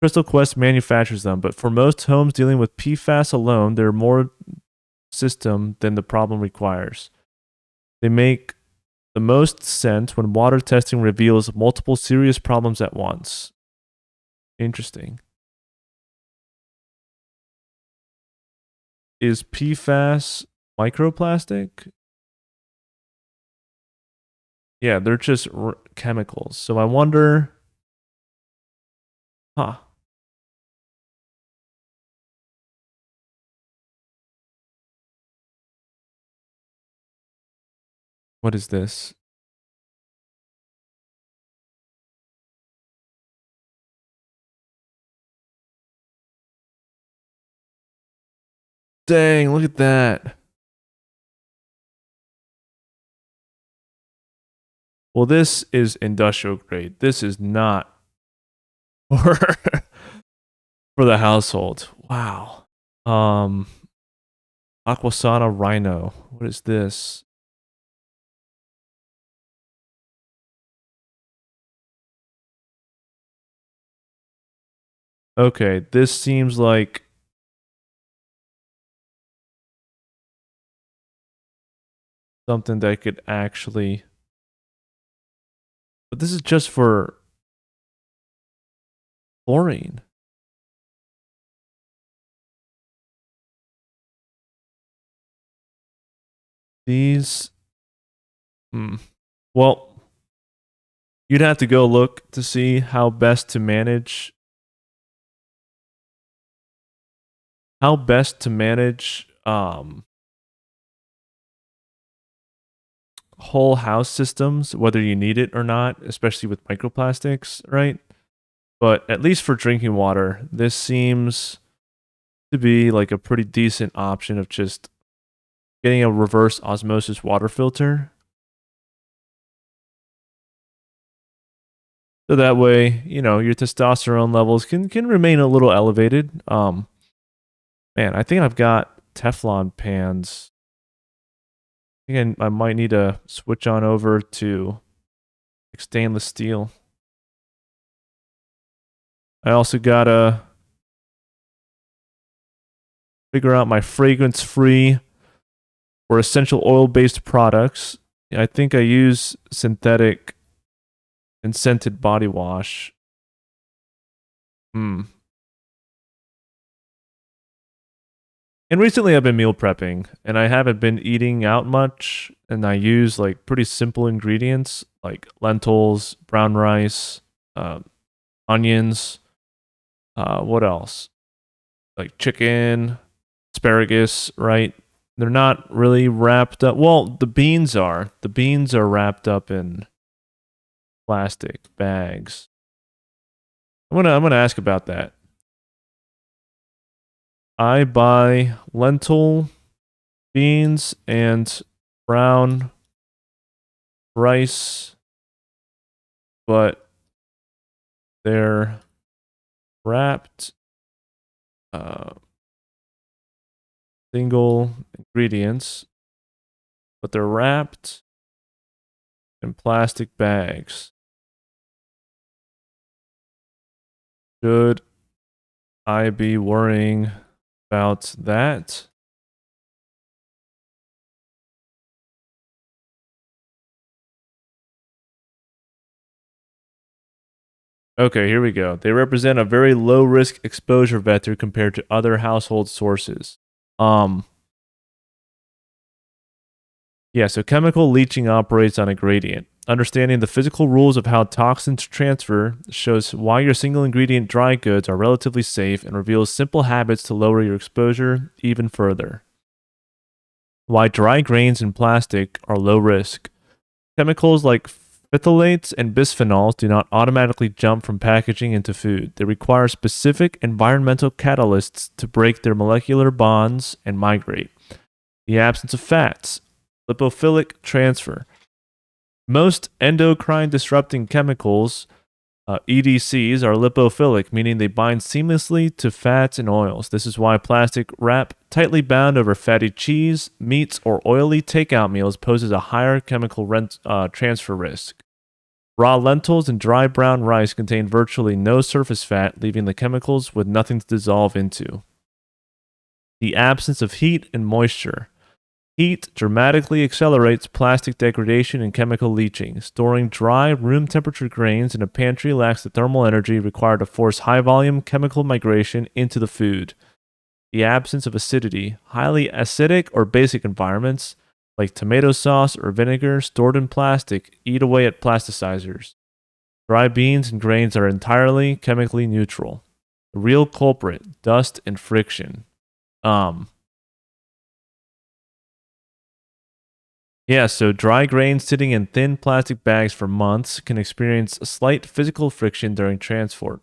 Crystal Quest manufactures them. But for most homes dealing with PFAS alone, they're more system than the problem requires. They make the most sense when water testing reveals multiple serious problems at once. Interesting. Is PFAS microplastic? Yeah, they're just chemicals. So I wonder. Huh. What is this? Dang, look at that. Well, this is industrial grade. This is not for for the household. Wow. Um Aquasana Rhino. What is this? Okay, this seems like something that could actually. But this is just for chlorine. These. Hmm. Well, you'd have to go look to see how best to manage. How best to manage whole house systems, whether you need it or not, especially with microplastics, right? But at least for drinking water, this seems to be like a pretty decent option of just getting a reverse osmosis water filter. So that way, your testosterone levels can remain a little elevated. Man, I think I've got Teflon pans. I think I might need to switch on over to like stainless steel. I also gotta figure out my fragrance free or essential oil based products. I think I use synthetic and scented body wash. Hmm. And recently I've been meal prepping and I haven't been eating out much. And I use like pretty simple ingredients like lentils, brown rice, uh, onions. What else? Like chicken, asparagus, right? They're not really wrapped up. Well, the beans are. The beans are wrapped up in plastic bags. I'm gonna ask about that. I buy lentil beans and brown rice, but they're wrapped uh, single ingredients, but they're wrapped in plastic bags. Should I be worrying about that? Okay, here we go. They represent a very low risk exposure vector compared to other household sources. Um, yeah, so chemical leaching operates on a gradient. Understanding the physical rules of how toxins transfer shows why your single ingredient dry goods are relatively safe and reveals simple habits to lower your exposure even further. Why dry grains in plastic are low risk. Chemicals like phthalates and bisphenols do not automatically jump from packaging into food. They require specific environmental catalysts to break their molecular bonds and migrate. The absence of fats, lipophilic transfer. Most endocrine disrupting chemicals, EDCs, are lipophilic, meaning they bind seamlessly to fats and oils. This is why plastic wrap tightly bound over fatty cheese, meats, or oily takeout meals poses a higher chemical transfer risk. Raw lentils and dry brown rice contain virtually no surface fat, leaving the chemicals with nothing to dissolve into. The absence of heat and moisture. Heat dramatically accelerates plastic degradation and chemical leaching. Storing dry, room temperature grains in a pantry lacks the thermal energy required to force high volume chemical migration into the food. The absence of acidity. Highly acidic or basic environments, like tomato sauce or vinegar stored in plastic, eat away at plasticizers. Dry beans and grains are entirely chemically neutral. The real culprit, dust and friction. Um, Yeah, so dry grains sitting in thin plastic bags for months can experience a slight physical friction during transport.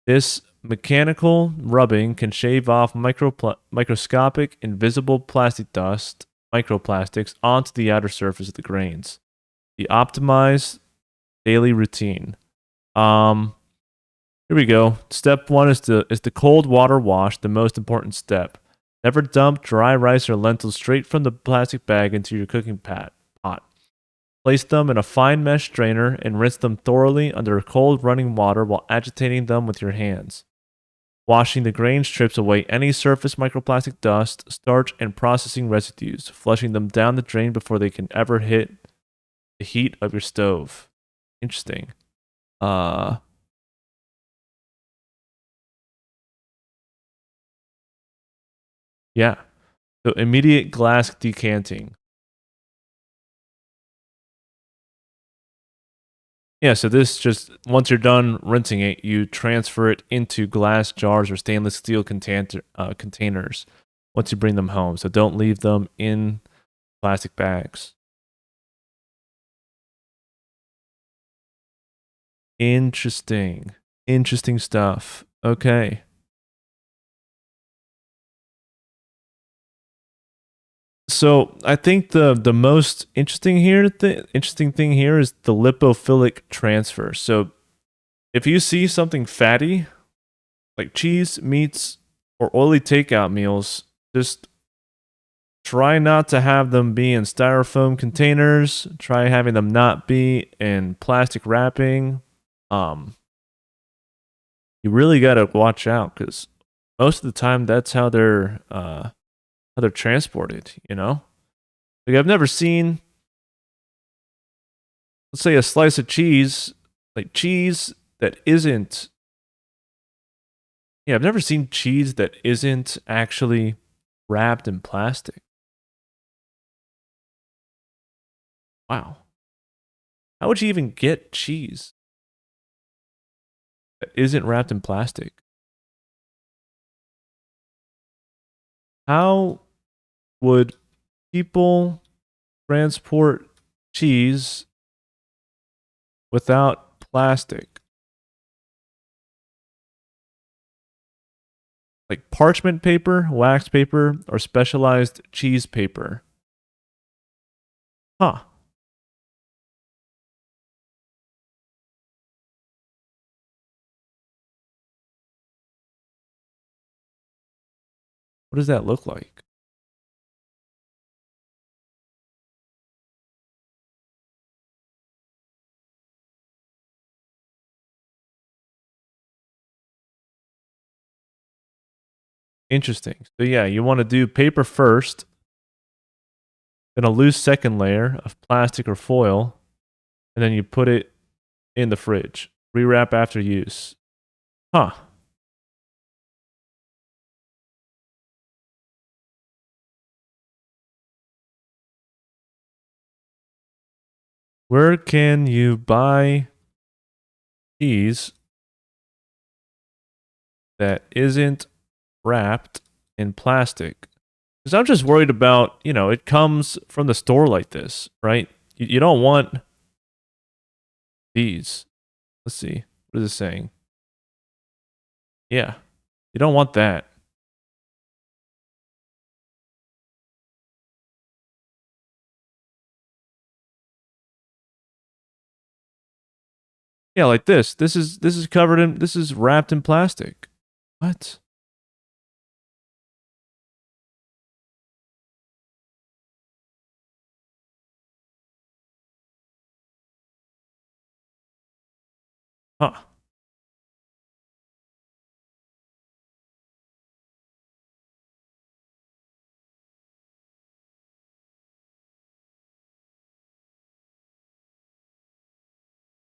This mechanical rubbing can shave off microscopic invisible plastic dust, microplastics, onto the outer surface of the grains. The optimized daily routine. Um, Here we go. Step one is the cold water wash, the most important step. Never dump dry rice or lentils straight from the plastic bag into your cooking pot. Place them in a fine mesh strainer and rinse them thoroughly under cold running water while agitating them with your hands. Washing the grain strips away any surface microplastic dust, starch, and processing residues, flushing them down the drain before they can ever hit the heat of your stove. Interesting. Uh, yeah. So immediate glass decanting. Yeah, so this just once you're done rinsing it, you transfer it into glass jars or stainless steel containers once you bring them home. So don't leave them in plastic bags. Interesting. Interesting stuff. Okay. So I think the most interesting thing here is the lipophilic transfer. So if you see something fatty like cheese, meats, or oily takeout meals, just try not to have them be in styrofoam containers. Try having them not be in plastic wrapping. Um, you really got to watch out because most of the time that's how they're transported. Like I've never seen, let's say, a slice of cheese, like cheese that isn't. Yeah, I've never seen cheese that isn't actually wrapped in plastic. Wow, how would you even get cheese that isn't wrapped in plastic? How would people transport cheese without plastic? Like parchment paper, wax paper, or specialized cheese paper? Huh. What does that look like? Interesting. So yeah, you want to do paper first, then a loose second layer of plastic or foil, and then you put it in the fridge. Rewrap after use. Huh. Where can you buy cheese that isn't wrapped in plastic? Because I'm just worried about, it comes from the store like this, right? You don't want these. Let's see. What is it saying? Yeah. You don't want that. Yeah, like this. This is covered in this is wrapped in plastic. What? Huh.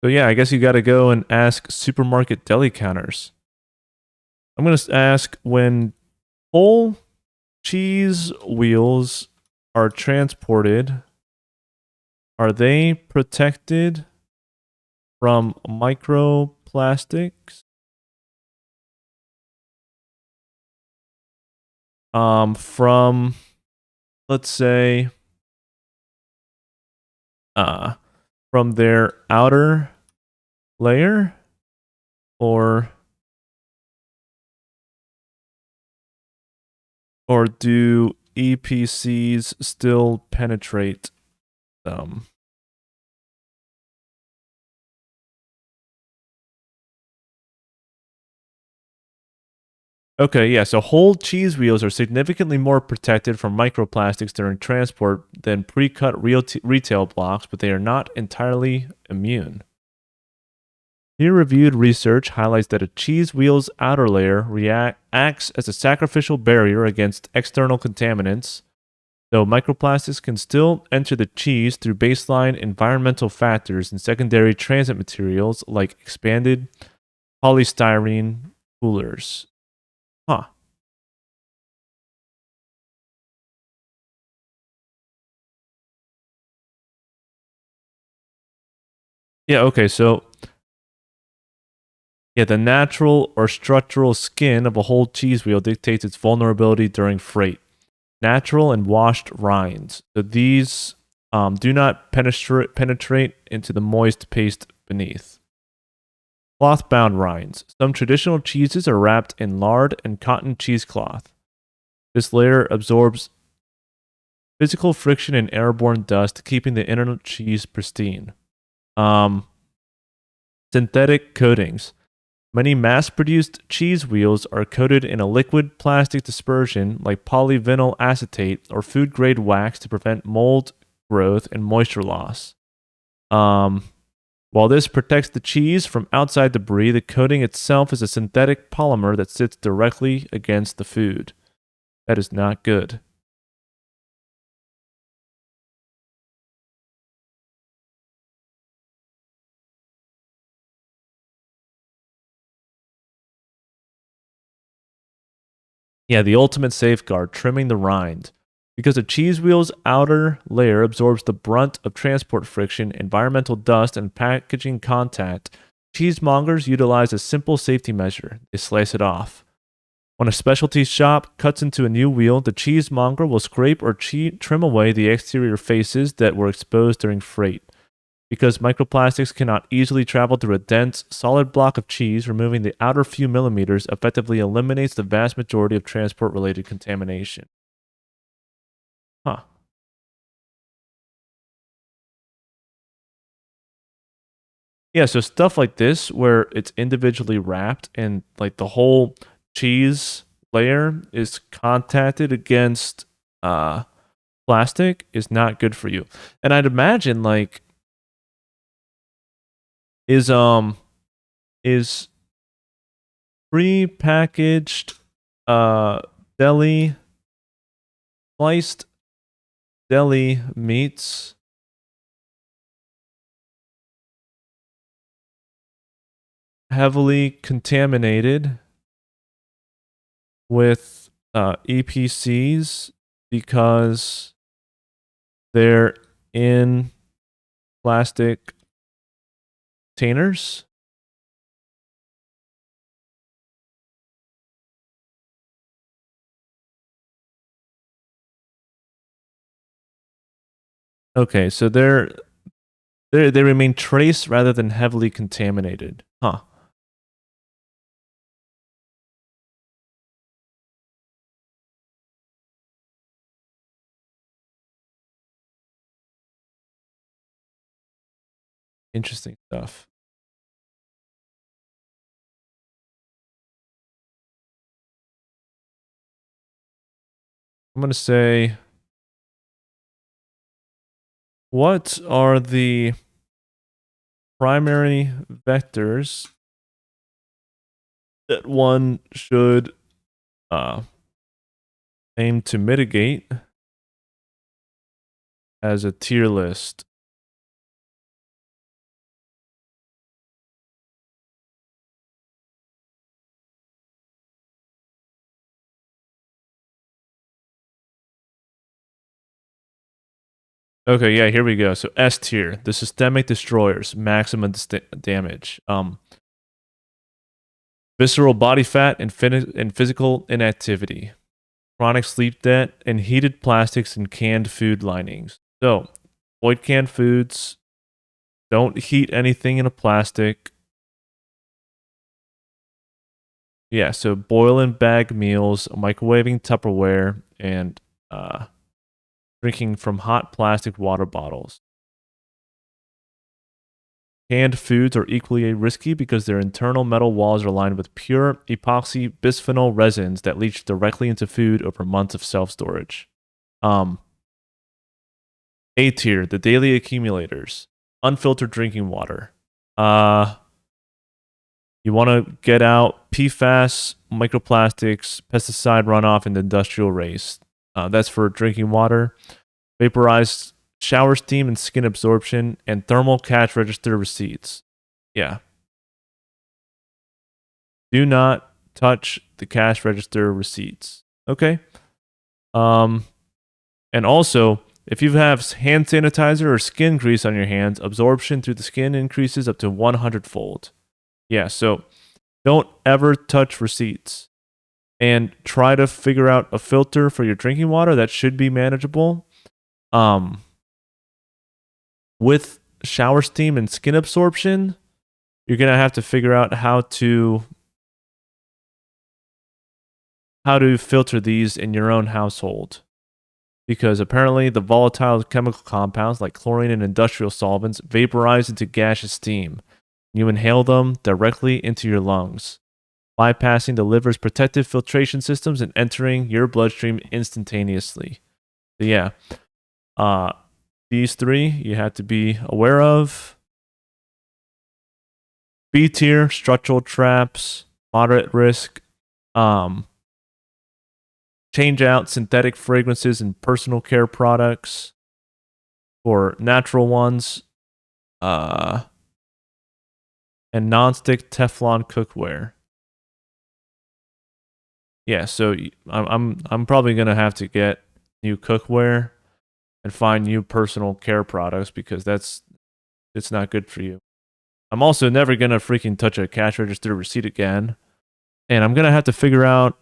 So yeah, I guess you got to go and ask supermarket deli counters. I'm going to ask when whole cheese wheels are transported, are they protected from microplastics? From let's say uh from their outer layer, or do EPCs still penetrate them? Okay, yeah, so whole cheese wheels are significantly more protected from microplastics during transport than pre-cut retail blocks, but they are not entirely immune. Peer-reviewed research highlights that a cheese wheel's outer layer acts as a sacrificial barrier against external contaminants, though microplastics can still enter the cheese through baseline environmental factors and secondary transit materials like expanded polystyrene coolers. Huh. Yeah, okay, so yeah, the natural or structural skin of a whole cheese wheel dictates its vulnerability during freight. Natural and washed rinds. So these do not penetrate into the moist paste beneath. Cloth bound rinds. Some traditional cheeses are wrapped in lard and cotton cheesecloth. This layer absorbs physical friction and airborne dust, keeping the inner cheese pristine. Um, Synthetic coatings. Many mass produced cheese wheels are coated in a liquid plastic dispersion like polyvinyl acetate or food grade wax to prevent mold growth and moisture loss. Um, while this protects the cheese from outside debris, the coating itself is a synthetic polymer that sits directly against the food. That is not good. Yeah, the ultimate safeguard, trimming the rind. Because a cheese wheel's outer layer absorbs the brunt of transport friction, environmental dust, and packaging contact, cheesemongers utilize a simple safety measure. They slice it off. When a specialty shop cuts into a new wheel, the cheesemonger will scrape or trim away the exterior faces that were exposed during freight. Because microplastics cannot easily travel through a dense, solid block of cheese, removing the outer few millimeters effectively eliminates the vast majority of transport-related contamination. Huh. Yeah, so stuff like this where it's individually wrapped and like the whole cheese layer is contacted against plastic is not good for you. And I'd imagine like is pre-packaged deli sliced deli meats heavily contaminated with EPCs because they're in plastic containers. Okay, so they remain trace rather than heavily contaminated. Huh. Interesting stuff. I'm going to say, what are the primary vectors that one should uh, aim to mitigate as a tier list? Okay, yeah, here we go. So S tier, the systemic destroyers, maximum damage. Visceral body fat and physical inactivity, chronic sleep debt, and heated plastics and canned food linings. So, avoid canned foods. Don't heat anything in a plastic. Yeah, so boil and bag meals, microwaving Tupperware, and drinking from hot plastic water bottles. Canned foods are equally risky because their internal metal walls are lined with pure epoxy bisphenol resins that leach directly into food over months of self-storage. A tier, the daily accumulators, unfiltered drinking water. You want to get out PFAS, microplastics, pesticide runoff, and industrial waste. That's for drinking water. Vaporized shower steam and skin absorption, and thermal cash register receipts. Yeah. Do not touch the cash register receipts. Okay. And also, if you have hand sanitizer or skin grease on your hands, absorption through the skin increases up to 100-fold. Yeah, so don't ever touch receipts. And try to figure out a filter for your drinking water that should be manageable. With shower steam and skin absorption, you're gonna have to figure out how to filter these in your own household. Because apparently the volatile chemical compounds like chlorine and industrial solvents vaporize into gaseous steam. You inhale them directly into your lungs, bypassing the liver's protective filtration systems and entering your bloodstream instantaneously. So yeah, these three you have to be aware of. B tier, structural traps, moderate risk. Change out synthetic fragrances and personal care products for natural ones. And non-stick Teflon cookware. Yeah, so I'm probably gonna have to get new cookware and find new personal care products because it's not good for you. I'm also never gonna freaking touch a cash register receipt again, and I'm gonna have to figure out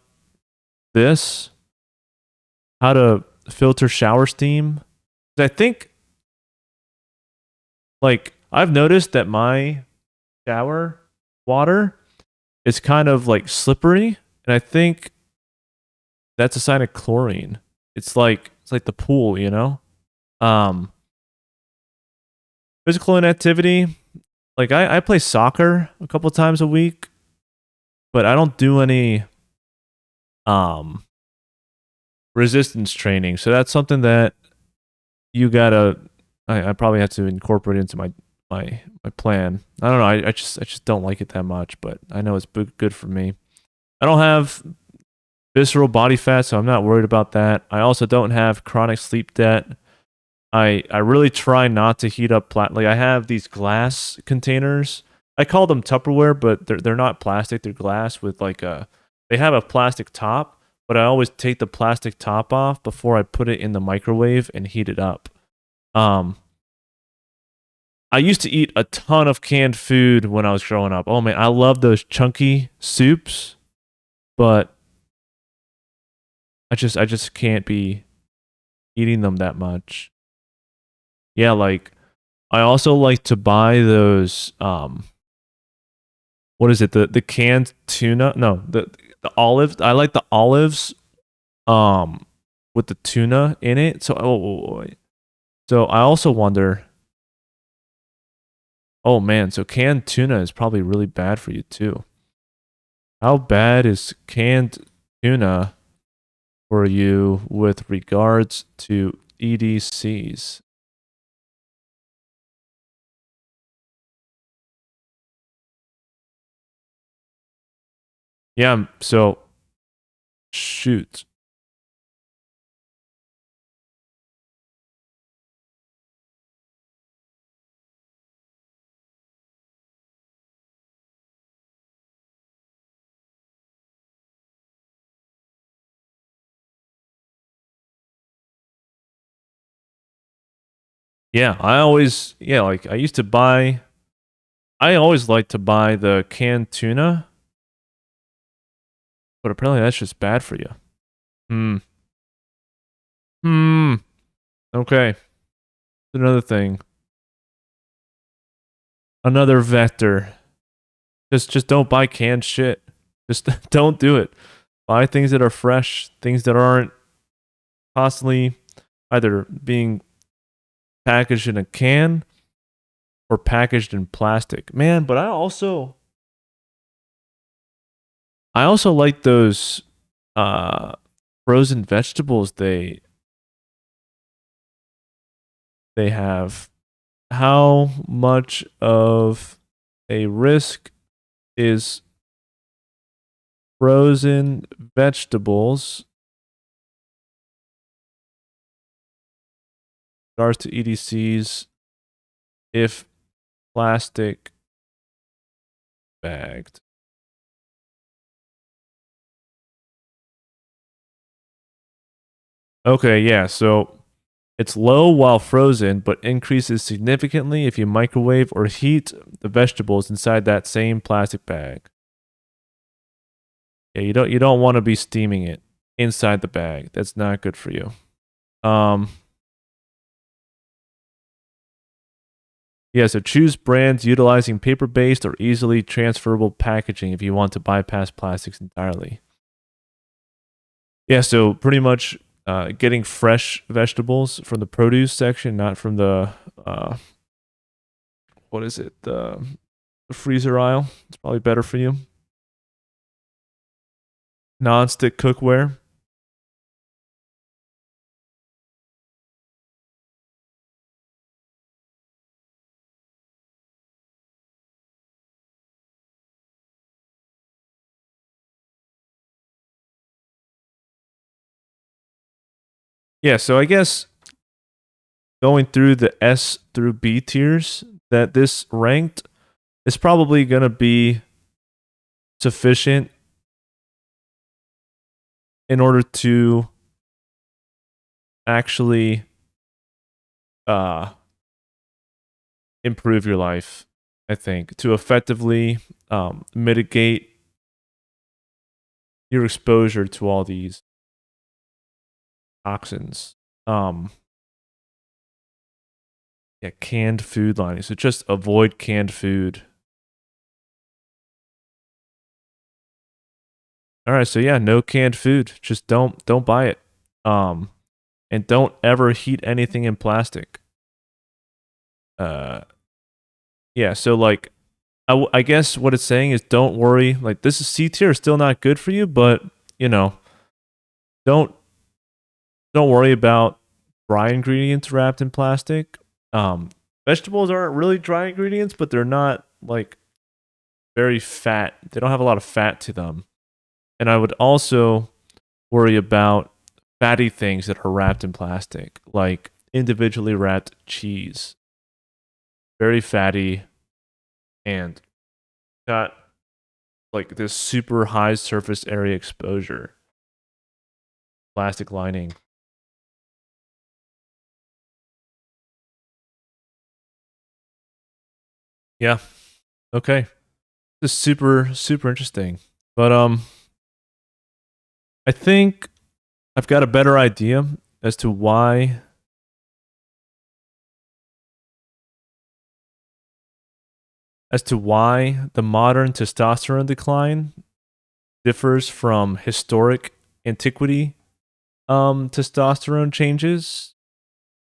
this how to filter shower steam. I think Like I've noticed that my shower water is kind of like slippery, and I think that's a sign of chlorine. It's like the pool, you know. Um, Physical inactivity. Like I play soccer a couple times a week, but I don't do any um resistance training. So that's something that you gotta. I probably have to incorporate into my plan. I don't know. I just don't like it that much, but I know it's good for me. I don't have visceral body fat, so I'm not worried about that. I also don't have chronic sleep debt. I really try not to heat up like I have these glass containers. I call them Tupperware, but they're not plastic. They're glass with like a they have a plastic top, but I always take the plastic top off before I put it in the microwave and heat it up. Um I used to eat a ton of canned food when I was growing up. Oh man, I love those chunky soups, but I just can't be eating them that much. Yeah, like I also like to buy those what is it? The canned tuna? No, the olives. I like the olives with the tuna in it. So wait. So I also wonder, oh man, so canned tuna is probably really bad for you too. How bad is canned tuna for you with regards to EDCs? Yeah, so shoot. Yeah, like I always like to buy the canned tuna, but apparently that's just bad for you. Hmm. Hmm. Okay. Another thing. Another vector. Just don't buy canned shit. Just don't do it. Buy things that are fresh, things that aren't constantly either being packaged in a can or packaged in plastic. Man, but I also like those uh frozen vegetables they have. How much of a risk is frozen vegetables in regards to EDCs if plastic bagged? Okay, yeah, so it's low while frozen, but increases significantly if you microwave or heat the vegetables inside that same plastic bag. Yeah, you don't want to be steaming it inside the bag. That's not good for you. Um, yeah, so choose brands utilizing paper-based or easily transferable packaging if you want to bypass plastics entirely. Yeah, so pretty much getting fresh vegetables from the produce section, not from the what is it, the freezer aisle. It's probably better for you. Non-stick cookware. Yeah, so I guess going through the S through B tiers that this ranked is probably going to be sufficient in order to actually uh, improve your life, I think, to effectively mitigate your exposure to all these toxins. Um, Yeah, canned food lining. So just avoid canned food. All right, so yeah, no canned food. Just don't buy it. Um, and don't ever heat anything in plastic. Uh, yeah. So like, I guess what it's saying is don't worry. Like this is C tier is still not good for you, but you know, don't don't worry about dry ingredients wrapped in plastic. Um, Vegetables aren't really dry ingredients, but they're not like very fat. They don't have a lot of fat to them. And I would also worry about fatty things that are wrapped in plastic, like individually wrapped cheese. Very fatty and got like this super high surface area exposure. Plastic lining. Yeah. Okay. This is super interesting. But I think I've got a better idea as to why the modern testosterone decline differs from historic antiquity testosterone changes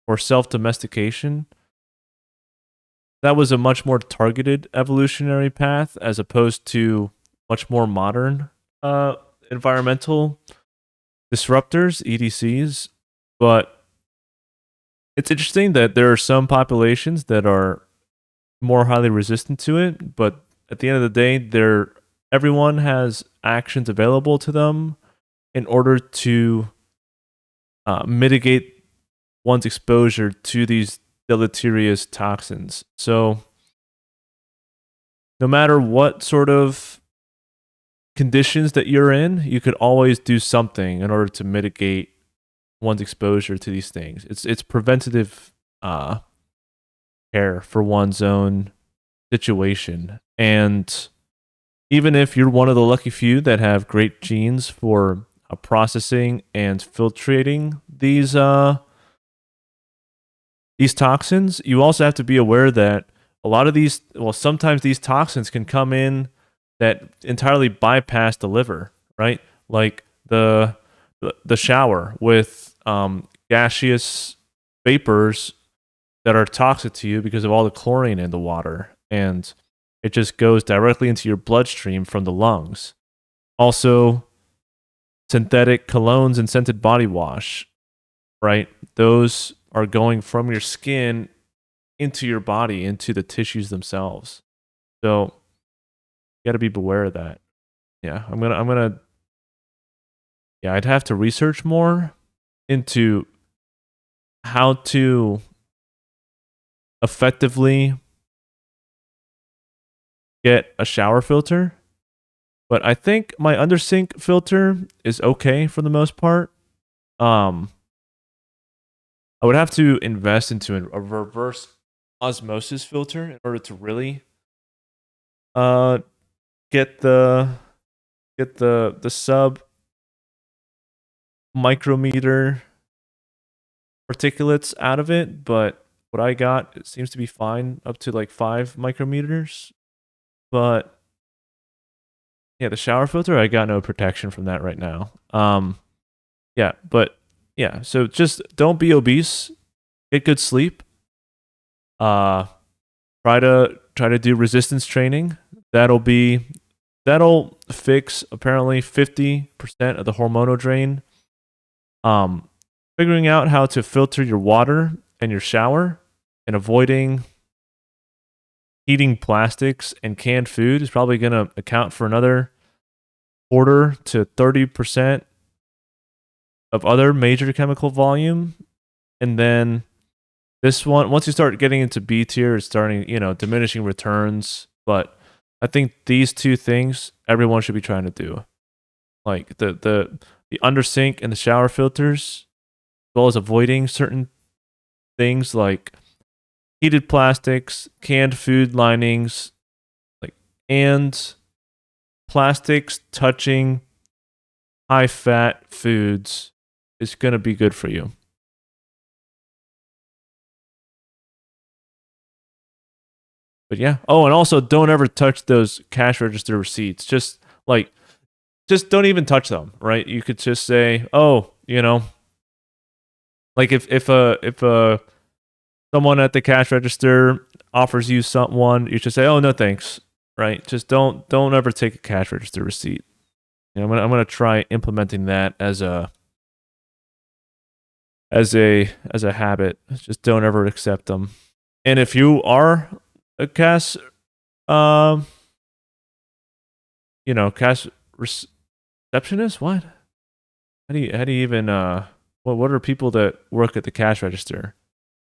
or self-domestication. That was a much more targeted evolutionary path as opposed to much more modern uh, environmental disruptors, EDCs. But it's interesting that there are some populations that are more highly resistant to it, but at the end of the day, everyone has actions available to them in order to mitigate one's exposure to these deleterious toxins. So, no matter what sort of conditions that you're in, you could always do something in order to mitigate one's exposure to these things. It's preventative uh, care for one's own situation. And even if you're one of the lucky few that have great genes for processing and filtrating these toxins, you also have to be aware that a lot of these, well, sometimes these toxins can come in that entirely bypass the liver, right? Like the shower with gaseous vapors that are toxic to you because of all the chlorine in the water, and it just goes directly into your bloodstream from the lungs. Also, synthetic colognes and scented body wash, right? Those are going from your skin into your body, into the tissues themselves. So you got to be aware of that. Yeah, yeah, I'd have to research more into how to effectively get a shower filter. But I think my undersink filter is okay for the most part. Um, I would have to invest into a reverse osmosis filter in order to really uh get the sub micrometer particulates out of it, but what I got it seems to be fine up to like 5 micrometers. But yeah, the shower filter, I got no protection from that right now. Yeah, but yeah, so just don't be obese, get good sleep. Uh, try to do resistance training. That'll fix apparently 50% of the hormonal drain. Um, Figuring out how to filter your water and your shower and avoiding heating plastics and canned food is probably going to account for another quarter to 30% of other major chemical volume. And then this one, once you start getting into B tier, it's starting, diminishing returns. But I think these two things everyone should be trying to do, like the under sink and the shower filters, as well as avoiding certain things like heated plastics, canned food linings, like and plastics touching high fat foods is going to be good for you. But yeah. Oh, and also don't ever touch those cash register receipts. Just don't even touch them, right? You could just say, "Oh, like if someone at the cash register offers you someone, you should say, "Oh, no, thanks." Right? Just don't ever take a cash register receipt. I'm gonna try implementing that as a habit. Just don't ever accept them. And if you are a cash, um, cash receptionist, what? How do you even what are people that work at the cash register?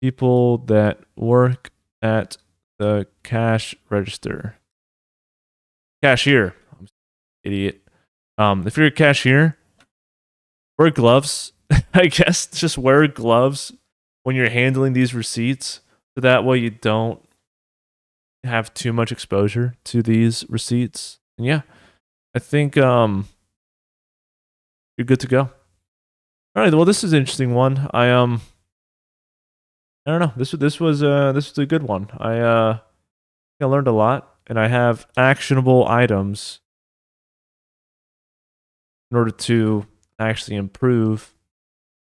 People that work at the cash register. Cashier. I'm an idiot. If you're a cashier, wear gloves. I guess just wear gloves when you're handling these receipts, so that way you don't have too much exposure to these receipts. And yeah, I think you're good to go. All right. Well, this is an interesting one. I don't know. This was a good one. I learned a lot, and I have actionable items in order to actually improve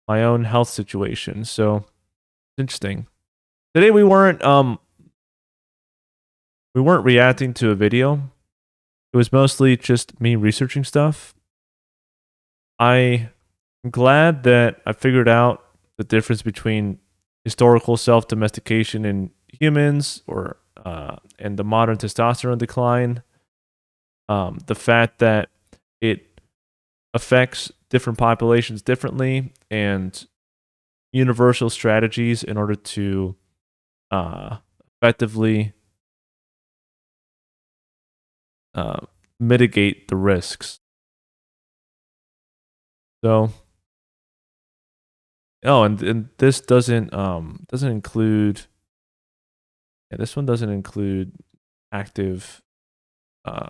my own health situation. So it's interesting. Today we weren't reacting to a video. It was mostly just me researching stuff. I'm glad that I figured out the difference between historical self domestication in humans, or and the modern testosterone decline. The fact that it affects different populations differently, and universal strategies in order to effectively uh, mitigate the risks. So, oh, and this doesn't include. Yeah, this one doesn't include active uh,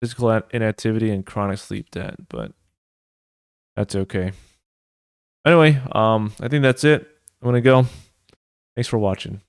physical inactivity and chronic sleep debt, but that's okay. Anyway, I think that's it. I'm gonna go. Thanks for watching.